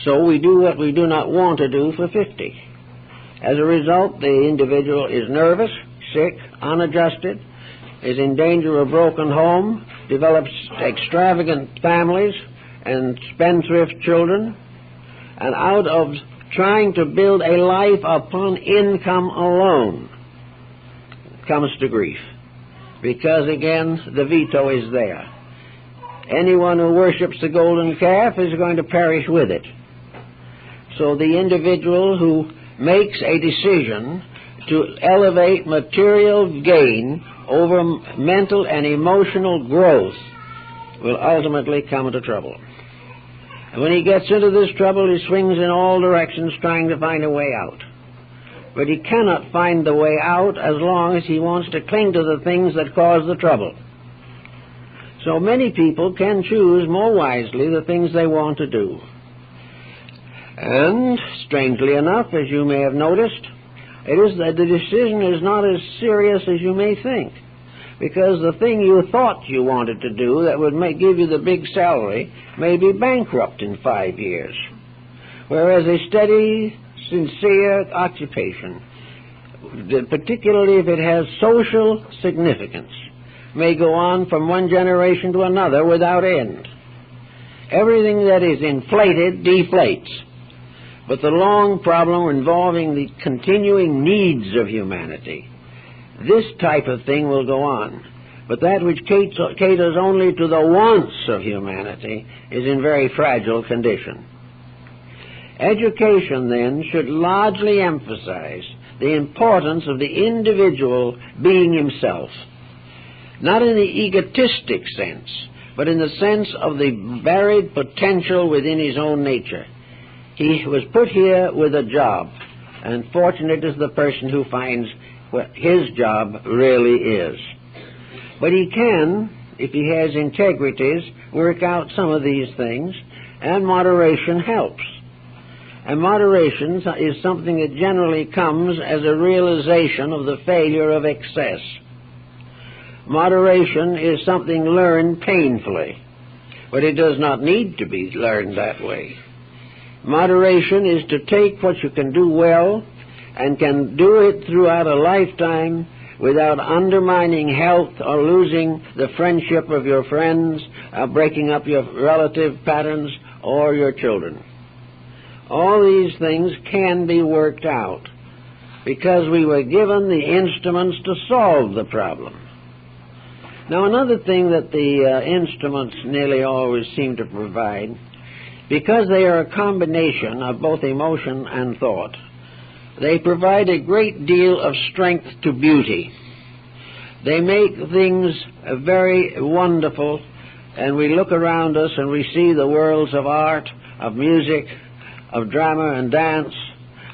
Speaker 1: So we do what we do not want to do for $50,000. As a result, the individual is nervous, sick, unadjusted, is in danger of a broken home, develops extravagant families and spendthrift children, and out of trying to build a life upon income alone, comes to grief. Because, again, the veto is there. Anyone who worships the golden calf is going to perish with it. So the individual who makes a decision to elevate material gain over mental and emotional growth will ultimately come into trouble. And when he gets into this trouble, he swings in all directions trying to find a way out. But he cannot find the way out as long as he wants to cling to the things that cause the trouble. So many people can choose more wisely the things they want to do. And, strangely enough, as you may have noticed, it is that the decision is not as serious as you may think, because the thing you thought you wanted to do that would give you the big salary may be bankrupt in 5 years, whereas a steady, sincere occupation, particularly if it has social significance, may go on from one generation to another without end. Everything that is inflated deflates. But the long problem involving the continuing needs of humanity, this type of thing will go on. But that which caters only to the wants of humanity is in very fragile condition. Education, then, should largely emphasize the importance of the individual being himself, not in the egotistic sense, but in the sense of the varied potential within his own nature. He was put here with a job, and fortunate is the person who finds what his job really is. But he can, if he has integrities, work out some of these things, and moderation helps. And moderation is something that generally comes as a realization of the failure of excess. Moderation is something learned painfully, but it does not need to be learned that way. Moderation is to take what you can do well and can do it throughout a lifetime without undermining health or losing the friendship of your friends, breaking up your relative patterns or your children. All these things can be worked out because we were given the instruments to solve the problem. Now, another thing that the instruments nearly always seem to provide, because they are a combination of both emotion and thought, they provide a great deal of strength to beauty. They make things very wonderful, and we look around us and we see the worlds of art, of music, of drama and dance.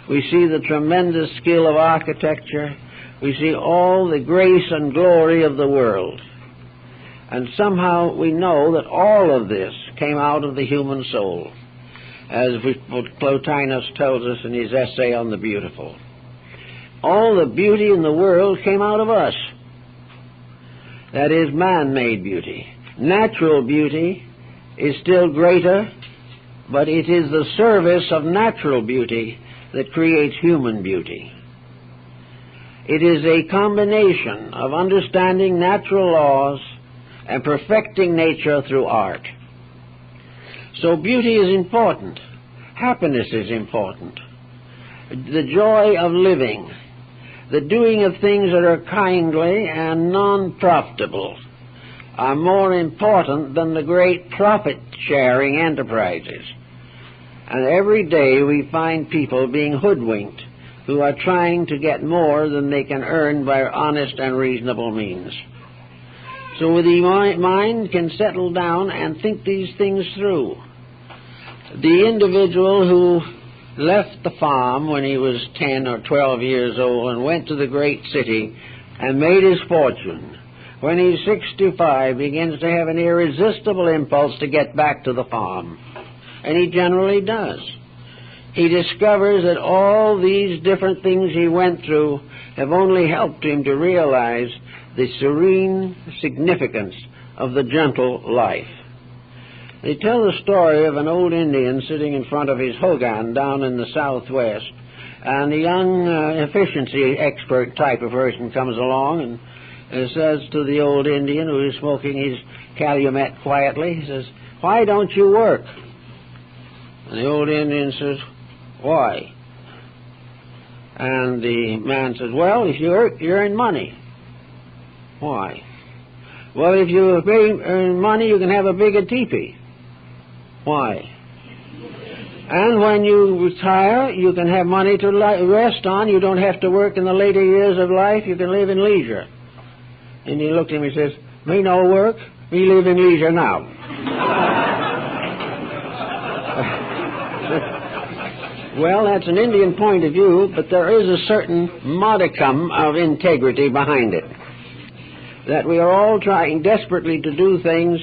Speaker 1: We see the tremendous skill of architecture. We see all the grace and glory of the world. And somehow we know that all of this came out of the human soul, as Plotinus tells us in his essay on the beautiful. All the beauty in the world came out of us. That is man-made beauty. Natural beauty is still greater, but it is the service of natural beauty that creates human beauty. It is a combination of understanding natural laws and perfecting nature through art. So beauty is important. Happiness is important. The joy of living, the doing of things that are kindly and non-profitable, are more important than the great profit-sharing enterprises. And every day we find people being hoodwinked who are trying to get more than they can earn by honest and reasonable means. So the mind can settle down and think these things through. The individual who left the farm when he was 10 or 12 years old and went to the great city and made his fortune, when he's 65, begins to have an irresistible impulse to get back to the farm. And he generally does. He discovers that all these different things he went through have only helped him to realize the serene significance of the gentle life. They tell the story of an old Indian sitting in front of his hogan down in the southwest, and a young efficiency expert type of person comes along and says to the old Indian who is smoking his calumet quietly, he says, "Why don't you work?" And the old Indian says, "Why?" And the man says, "Well, if you work, you earn money." "Why?" "Well, if you earn money, you can have a bigger teepee." "Why?" "And when you retire, you can have money to rest on. You don't have to work in the later years of life. You can live in leisure." And he looked at him and says, "Me no work. Me live in leisure now." Well, that's an Indian point of view, but there is a certain modicum of integrity behind it. That we are all trying desperately to do things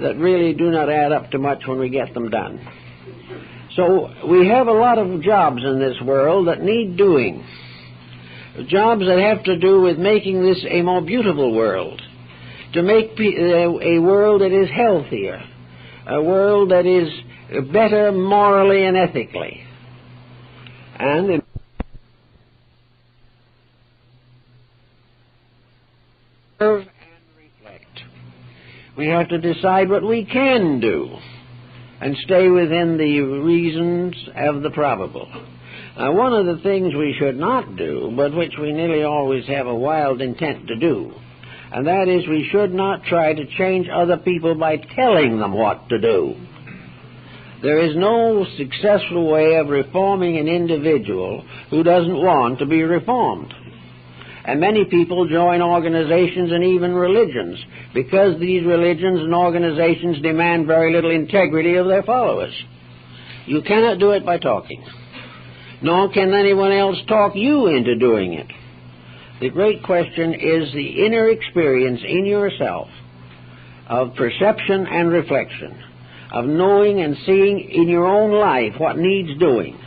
Speaker 1: that really do not add up to much when we get them done. So we have a lot of jobs in this world that need doing. Jobs that have to do with making this a more beautiful world, to make a world that is healthier, a world that is better morally and ethically. And observe and reflect. We have to decide what we can do and stay within the reasons of the probable. Now, one of the things we should not do, but which we nearly always have a wild intent to do, and that is we should not try to change other people by telling them what to do. There is no successful way of reforming an individual who doesn't want to be reformed. And many people join organizations and even religions because these religions and organizations demand very little integrity of their followers. You cannot do it by talking, nor can anyone else talk you into doing it. The great question is the inner experience in yourself of perception and reflection, of knowing and seeing in your own life what needs doing,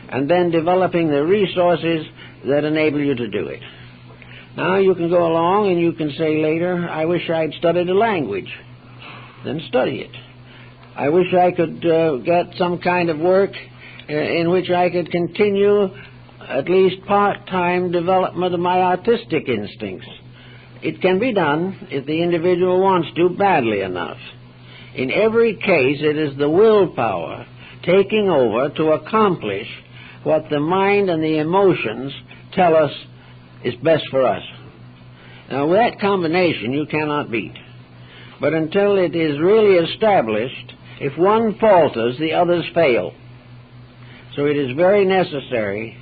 Speaker 1: and then developing the resources that enable you to do it. Now you can go along and you can say later, I wish I'd studied a language. Then study it. I wish I could get some kind of work in which I could continue at least part-time development of my artistic instincts. It can be done if the individual wants to badly enough. In every case, it is the willpower taking over to accomplish what the mind and the emotions tell us is best for us. Now, with that combination, you cannot beat. But until it is really established, if one falters, the others fail. So it is very necessary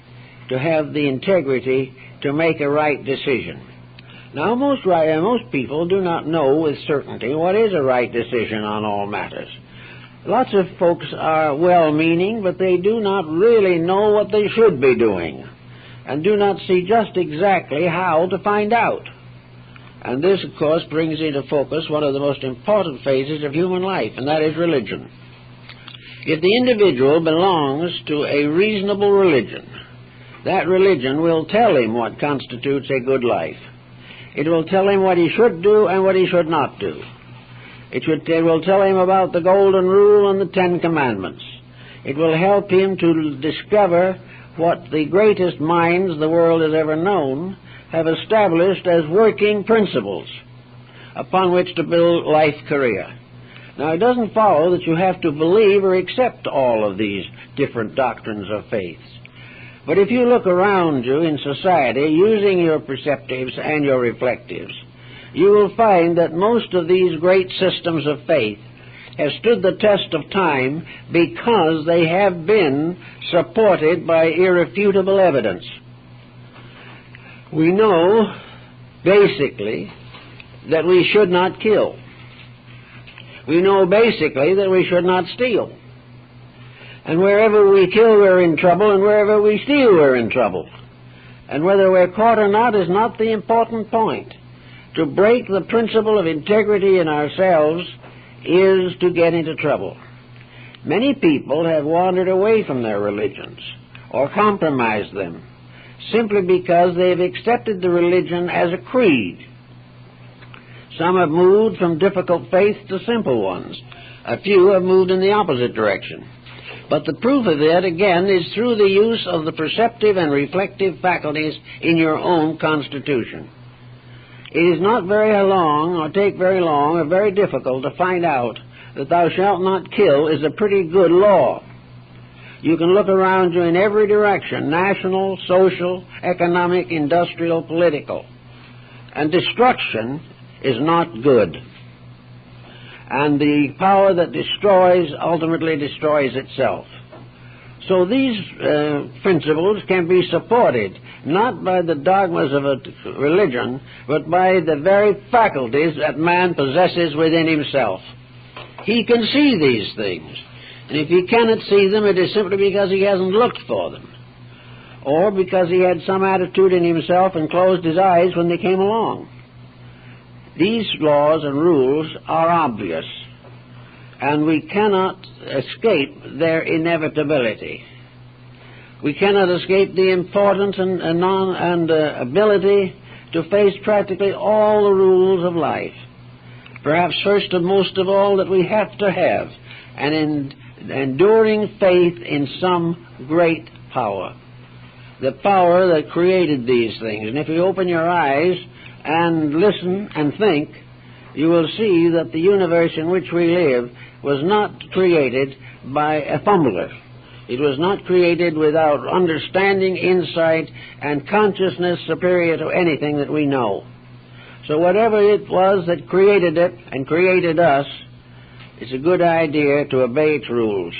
Speaker 1: to have the integrity to make a right decision. Now, most people do not know with certainty what is a right decision on all matters. Lots of folks are well-meaning, but they do not really know what they should be doing, and do not see just exactly how to find out. And this, of course, brings into focus one of the most important phases of human life, and that is religion. If the individual belongs to a reasonable religion, that religion will tell him what constitutes a good life. It will tell him what he should do and what he should not do. It will tell him about the Golden Rule and the Ten Commandments. It will help him to discover what the greatest minds the world has ever known have established as working principles upon which to build life career. Now, it doesn't follow that you have to believe or accept all of these different doctrines of faith. But if you look around you in society using your perceptives and your reflectives, you will find that most of these great systems of faith have stood the test of time because they have been supported by irrefutable evidence. We know, basically, that we should not kill. We know, basically, that we should not steal. And wherever we kill, we're in trouble, and wherever we steal, we're in trouble. And whether we're caught or not is not the important point. To break the principle of integrity in ourselves is to get into trouble. Many people have wandered away from their religions or compromised them simply because they've accepted the religion as a creed. Some have moved from difficult faiths to simple ones. A few have moved in the opposite direction. But the proof of that, again, is through the use of the perceptive and reflective faculties in your own constitution. It is not very long, or take very long, or very difficult to find out that thou shalt not kill is a pretty good law. You can look around you in every direction, national, social, economic, industrial, political. And destruction is not good. And the power that destroys ultimately destroys itself. So these principles can be supported not by the dogmas of a religion, but by the very faculties that man possesses within himself. He can see these things. And if he cannot see them, it is simply because he hasn't looked for them, or because he had some attitude in himself and closed his eyes when they came along. These laws and rules are obvious. and we cannot escape their inevitability. We cannot escape the importance and ability to face practically all the rules of life. Perhaps first and most of all, that we have to have an enduring faith in some great power, the power that created these things. And if you open your eyes and listen and think, you will see that the universe in which we live was not created by a fumbler. It was not created without understanding, insight, and consciousness superior to anything that we know. So whatever it was that created it and created us, it's a good idea to obey its rules,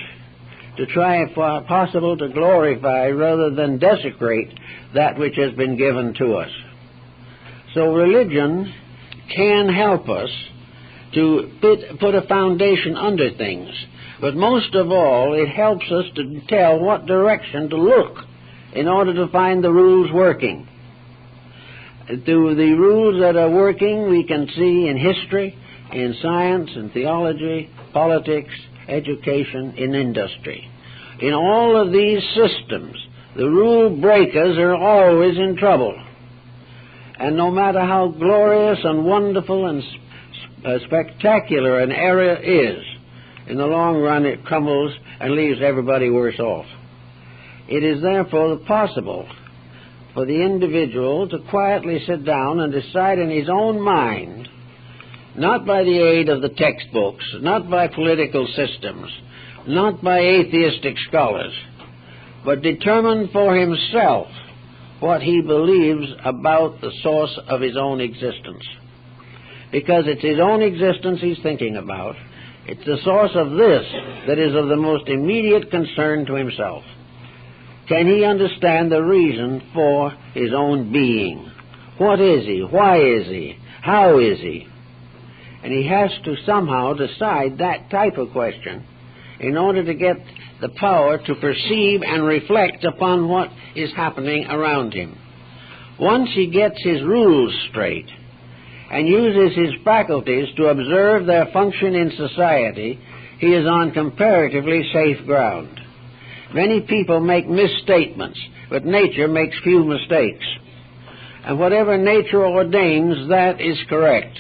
Speaker 1: to try if possible to glorify rather than desecrate that which has been given to us. So religion can help us to put a foundation under things. But most of all, it helps us to tell what direction to look in order to find the rules working. Through the rules that are working, we can see in history, in science, in theology, politics, education, in industry. In all of these systems, the rule breakers are always in trouble. And no matter how glorious and wonderful and spectacular an area is, in the long run it crumbles and leaves everybody worse off. It is therefore possible for the individual to quietly sit down and decide in his own mind, not by the aid of the textbooks, not by political systems, not by atheistic scholars, but determine for himself what he believes about the source of his own existence. Because it's his own existence he's thinking about. It's the source of this that is of the most immediate concern to himself. Can he understand the reason for his own being? What is he? Why is he? How is he? And he has to somehow decide that type of question in order to get the power to perceive and reflect upon what is happening around him. Once he gets his rules straight and uses his faculties to observe their function in society, he is on comparatively safe ground. Many people make misstatements, but nature makes few mistakes. And whatever nature ordains, that is correct.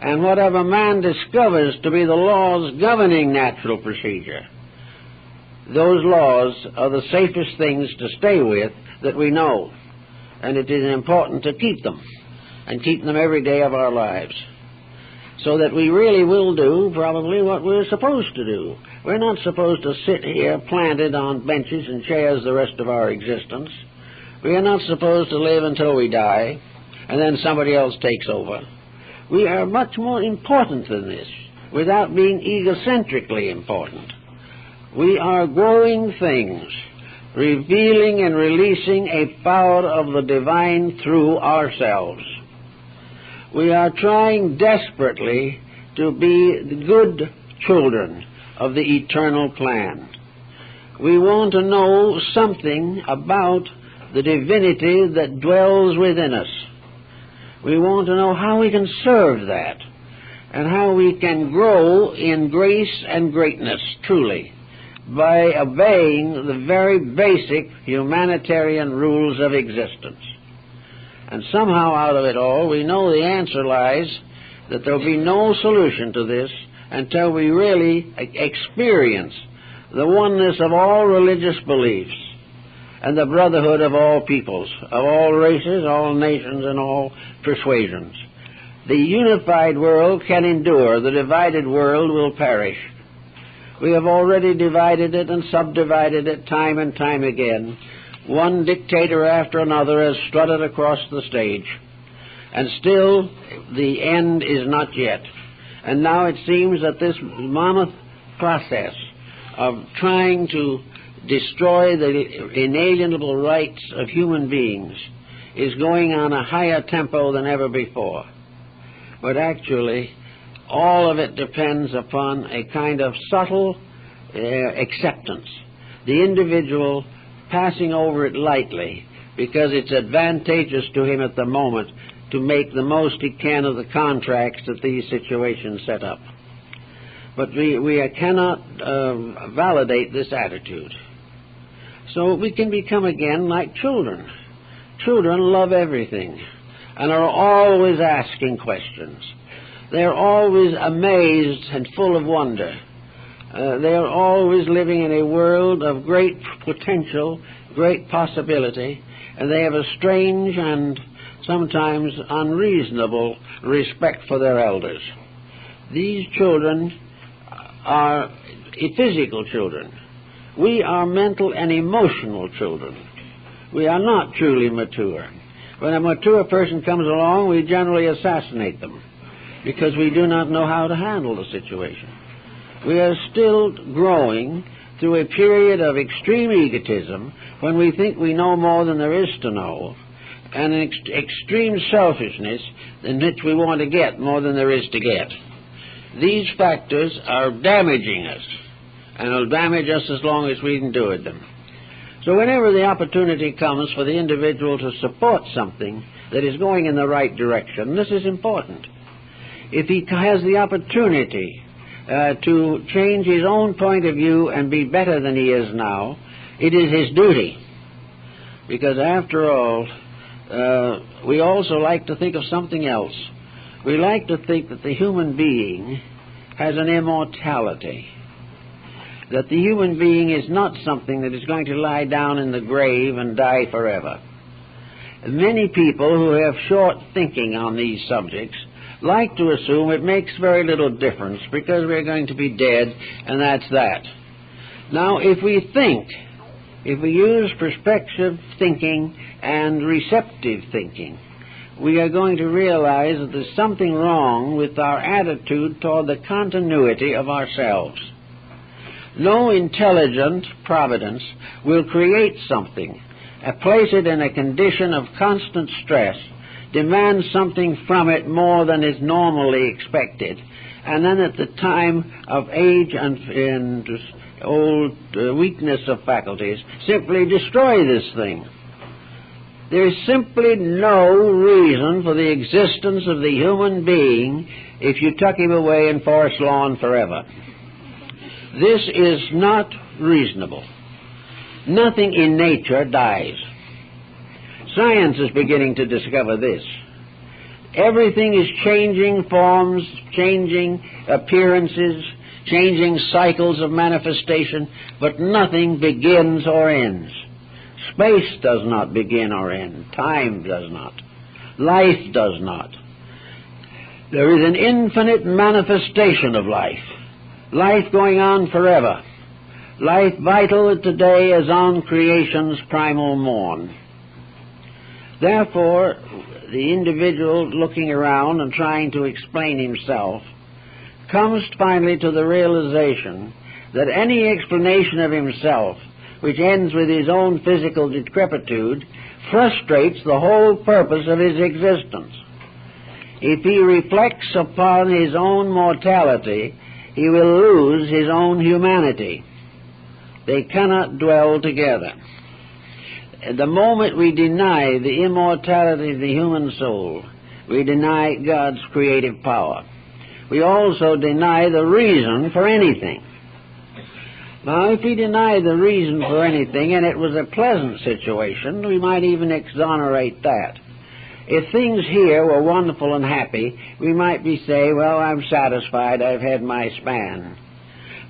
Speaker 1: And whatever man discovers to be the laws governing natural procedure, those laws are the safest things to stay with that we know. And it is important to keep them, and keep them every day of our lives, so that we really will do probably what we're supposed to do. We're not supposed to sit here planted on benches and chairs the rest of our existence. We are not supposed to live until we die, and then somebody else takes over. We are much more important than this, without being egocentrically important. We are growing things, revealing and releasing a power of the divine through ourselves. We are trying desperately to be the good children of the eternal plan. We want to know something about the divinity that dwells within us. We want to know how we can serve that, and how we can grow in grace and greatness, truly, by obeying the very basic humanitarian rules of existence. And somehow out of it all, we know the answer lies that there will be no solution to this until we really experience the oneness of all religious beliefs and the brotherhood of all peoples, of all races, all nations, and all persuasions. The unified world can endure. The divided world will perish. We have already divided it and subdivided it time and time again. One dictator after another has strutted across the stage, and still the end is not yet. And now it seems that this mammoth process of trying to destroy the inalienable rights of human beings is going on a higher tempo than ever before. But actually, all of it depends upon a kind of subtle acceptance. The individual passing over it lightly because it's advantageous to him at the moment to make the most he can of the contracts that these situations set up. But we cannot validate this attitude. So we can become again like children. Children love everything and are always asking questions. They're always amazed and full of wonder. They are always living in a world of great potential, great possibility, and they have a strange and sometimes unreasonable respect for their elders. These children are physical children. We are mental and emotional children. We are not truly mature. When a mature person comes along, we generally assassinate them because we do not know how to handle the situation. We are still growing through a period of extreme egotism when we think we know more than there is to know, and an extreme selfishness in which we want to get more than there is to get. These factors are damaging us, and will damage us as long as we endure them. So whenever the opportunity comes for the individual to support something that is going in the right direction, this is important. If he has the opportunity to change his own point of view and be better than he is now, it is his duty. Because after all, we also like to think of something else. We like to think that the human being has an immortality, that the human being is not something that is going to lie down in the grave and die forever. Many people who have short thinking on these subjects like to assume it makes very little difference because we're going to be dead and that's that. Now, if we use perspective thinking and receptive thinking, we are going to realize that there's something wrong with our attitude toward the continuity of ourselves. No intelligent providence will create something, place it in a condition of constant stress, demand something from it more than is normally expected, and then at the time of age and old weakness of faculties, simply destroy this thing. There is simply no reason for the existence of the human being if you tuck him away in forest lawn forever. This is not reasonable. Nothing in nature dies. Science is beginning to discover this. Everything is changing forms, changing appearances, changing cycles of manifestation, but nothing begins or ends. Space does not begin or end. Time does not. Life does not. There is an infinite manifestation of life. Life going on forever. Life vital today as on creation's primal morn. Therefore, the individual looking around and trying to explain himself comes finally to the realization that any explanation of himself which ends with his own physical decrepitude frustrates the whole purpose of his existence. If he reflects upon his own mortality, he will lose his own humanity. They cannot dwell together. At the moment we deny the immortality of the human soul, we deny God's creative power. We also deny the reason for anything. Now, if we deny the reason for anything, and it was a pleasant situation, we might even exonerate that. If things here were wonderful and happy, we might say, well, I'm satisfied, I've had my span.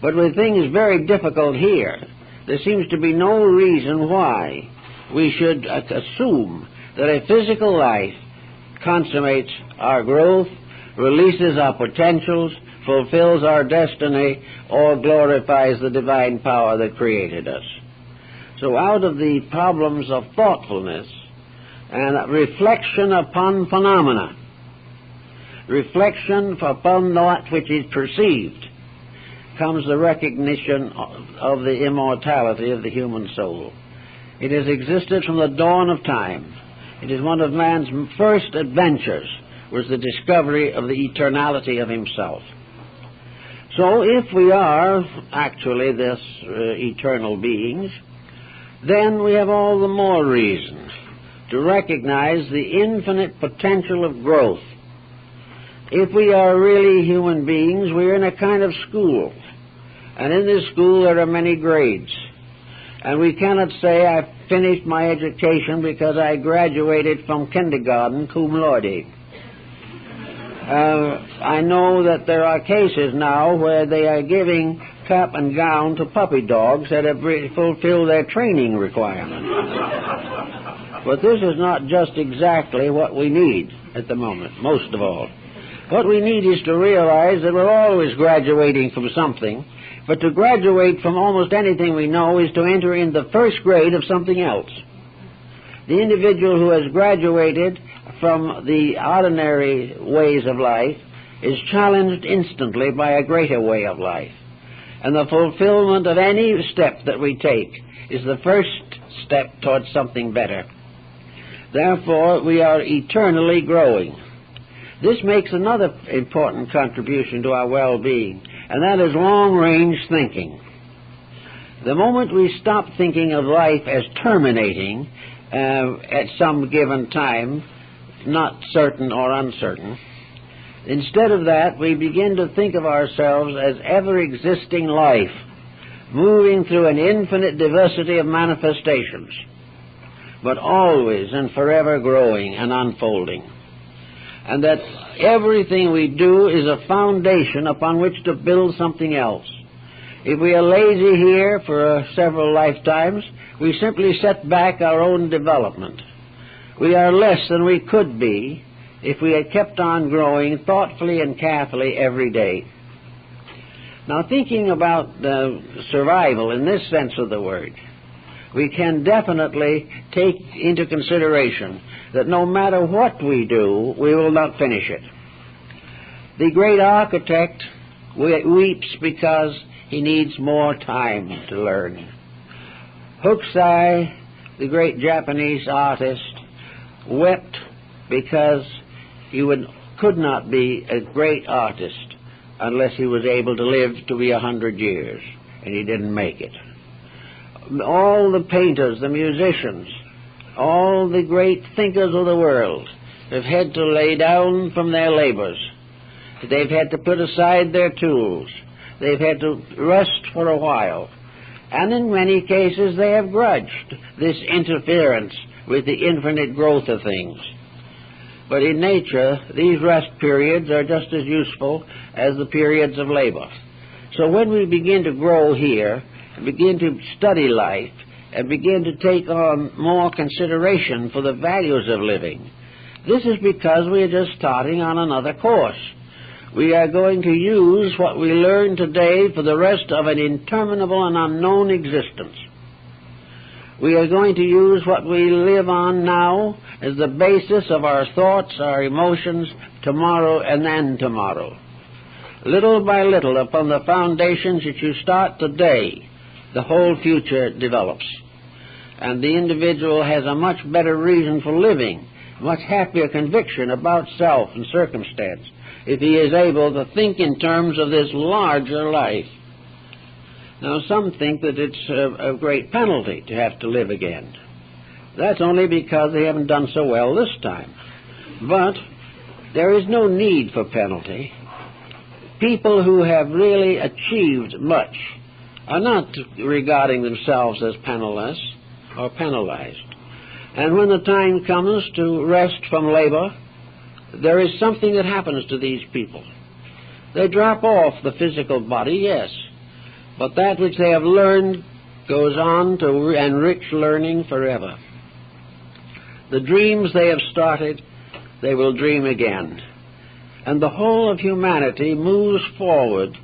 Speaker 1: But with things very difficult here, there seems to be no reason why we should assume that a physical life consummates our growth, releases our potentials, fulfills our destiny, or glorifies the divine power that created us. So out of the problems of thoughtfulness and reflection upon phenomena, reflection upon that which is perceived, comes the recognition of the immortality of the human soul. It has existed from the dawn of time. It is one of man's first adventures, was the discovery of the eternality of himself. So if we are actually this eternal beings, then we have all the more reason to recognize the infinite potential of growth, If we are really human beings, we're in a kind of school. And in this school there are many grades. And we cannot say I've finished my education because I graduated from kindergarten cum laude. I know that there are cases now where they are giving cap and gown to puppy dogs that have fulfilled their training requirements. But this is not just exactly what we need at the moment, most of all. What we need is to realize that we're always graduating from something, but to graduate from almost anything we know is to enter in the first grade of something else. The individual who has graduated from the ordinary ways of life is challenged instantly by a greater way of life. And the fulfillment of any step that we take is the first step towards something better. Therefore, we are eternally growing. This makes another important contribution to our well-being, and that is long-range thinking. The moment we stop thinking of life as terminating at some given time, not certain or uncertain, instead of that, we begin to think of ourselves as ever-existing life, moving through an infinite diversity of manifestations, but always and forever growing and unfolding. And that everything we do is a foundation upon which to build something else. If we are lazy here for several lifetimes, we simply set back our own development. We are less than we could be if we had kept on growing thoughtfully and carefully every day. Now, thinking about survival in this sense of the word, we can definitely take into consideration that no matter what we do, we will not finish it. The great architect weeps because he needs more time to learn. Hokusai, the great Japanese artist, wept because he could not be a great artist unless he was able to live to be 100 years, and he didn't make it. All the painters, the musicians, all the great thinkers of the world have had to lay down from their labors. They've had to put aside their tools. They've had to rest for a while. And in many cases they have grudged this interference with the infinite growth of things. But in nature, these rest periods are just as useful as the periods of labor. So when we begin to grow here, and begin to study life, and begin to take on more consideration for the values of living, this is because we are just starting on another course. We are going to use what we learn today for the rest of an interminable and unknown existence. We are going to use what we live on now as the basis of our thoughts, our emotions, tomorrow and then tomorrow. Little by little, upon the foundations that you start today, the whole future develops. And the individual has a much better reason for living, much happier conviction about self and circumstance, if he is able to think in terms of this larger life. Now, some think that it's a great penalty to have to live again. That's only because they haven't done so well this time. But there is no need for penalty. People who have really achieved much are not regarding themselves as penniless or penalized. And when the time comes to rest from labor, there is something that happens to these people. They drop off the physical body, yes, but that which they have learned goes on to enrich learning forever. The dreams they have started, they will dream again. And the whole of humanity moves forward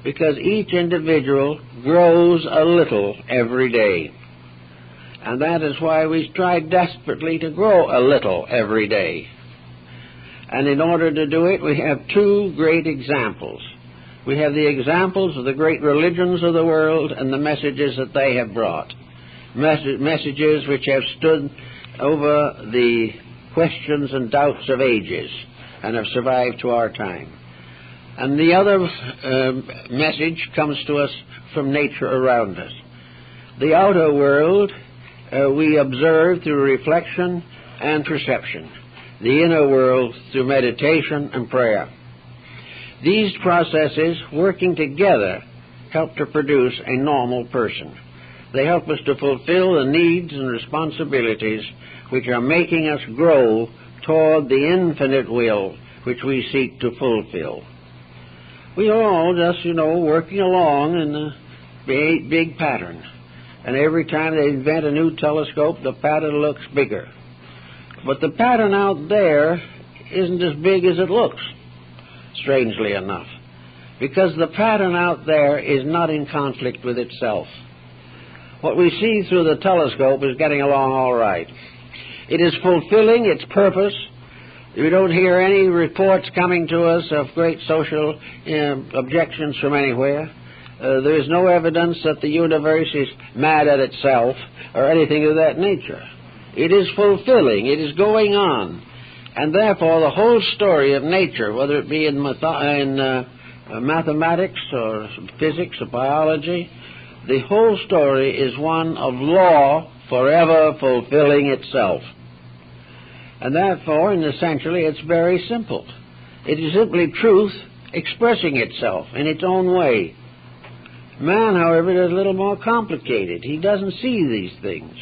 Speaker 1: because each individual grows a little every day. And that is why we strive desperately to grow a little every day. And in order to do it, we have two great examples. We have the examples of the great religions of the world and the messages that they have brought. Messages which have stood over the questions and doubts of ages and have survived to our time. And the other message comes to us from nature around us. The outer world we observe through reflection and perception. The inner world through meditation and prayer. These processes, working together, help to produce a normal person. They help us to fulfill the needs and responsibilities which are making us grow toward the infinite will which we seek to fulfill. We are all just, working along in a big pattern. And every time they invent a new telescope, the pattern looks bigger. But the pattern out there isn't as big as it looks, strangely enough, because the pattern out there is not in conflict with itself. What we see through the telescope is getting along all right. It is fulfilling its purpose. We don't hear any reports coming to us of great social objections from anywhere. There is no evidence that the universe is mad at itself or anything of that nature. It is fulfilling. It is going on. And therefore, the whole story of nature, whether it be in mathematics or physics or biology, the whole story is one of law forever fulfilling itself. And therefore, and essentially, it's very simple. It is simply truth expressing itself in its own way. Man, however, is a little more complicated. He doesn't see these things.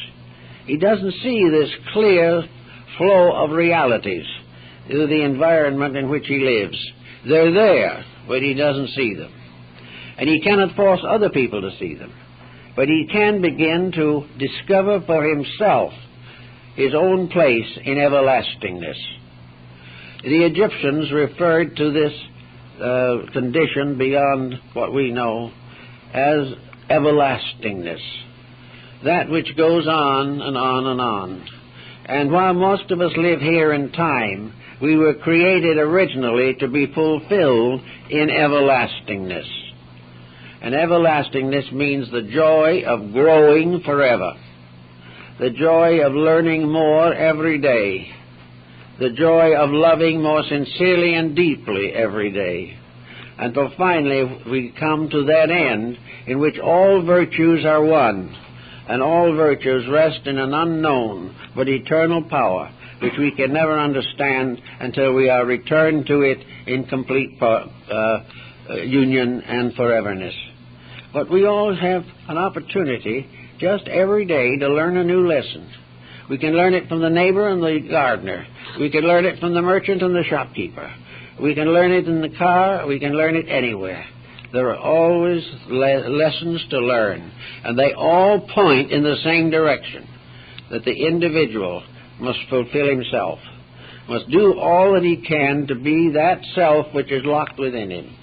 Speaker 1: He doesn't see this clear flow of realities through the environment in which he lives. They're there, but he doesn't see them. And he cannot force other people to see them. But he can begin to discover for himself his own place in everlastingness. The Egyptians referred to this condition beyond what we know as everlastingness, that which goes on and on and on. And while most of us live here in time, we were created originally to be fulfilled in everlastingness. And everlastingness means the joy of growing forever, the joy of learning more every day, the joy of loving more sincerely and deeply every day, until finally we come to that end in which all virtues are one, and all virtues rest in an unknown but eternal power which we can never understand until we are returned to it in complete union and foreverness. But we all have an opportunity just every day to learn a new lesson. We can learn it from the neighbor and the gardener. We can learn it from the merchant and the shopkeeper. We can learn it in the car. We can learn it anywhere. There are always lessons to learn, and they all point in the same direction, that the individual must fulfill himself, must do all that he can to be that self which is locked within him.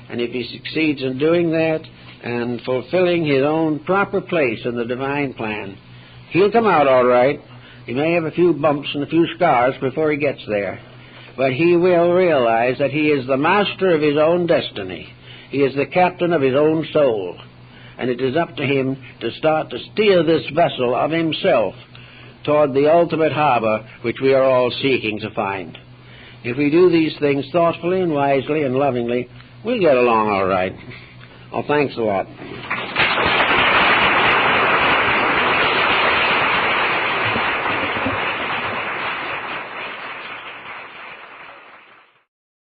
Speaker 1: And if he succeeds in doing that and fulfilling his own proper place in the divine plan, he'll come out all right. He may have a few bumps and a few scars before he gets there, but he will realize that he is the master of his own destiny. He is the captain of his own soul, and it is up to him to start to steer this vessel of himself toward the ultimate harbor which we are all seeking to find. If we do these things thoughtfully and wisely and lovingly, we'll get along all right. Oh, thanks a lot.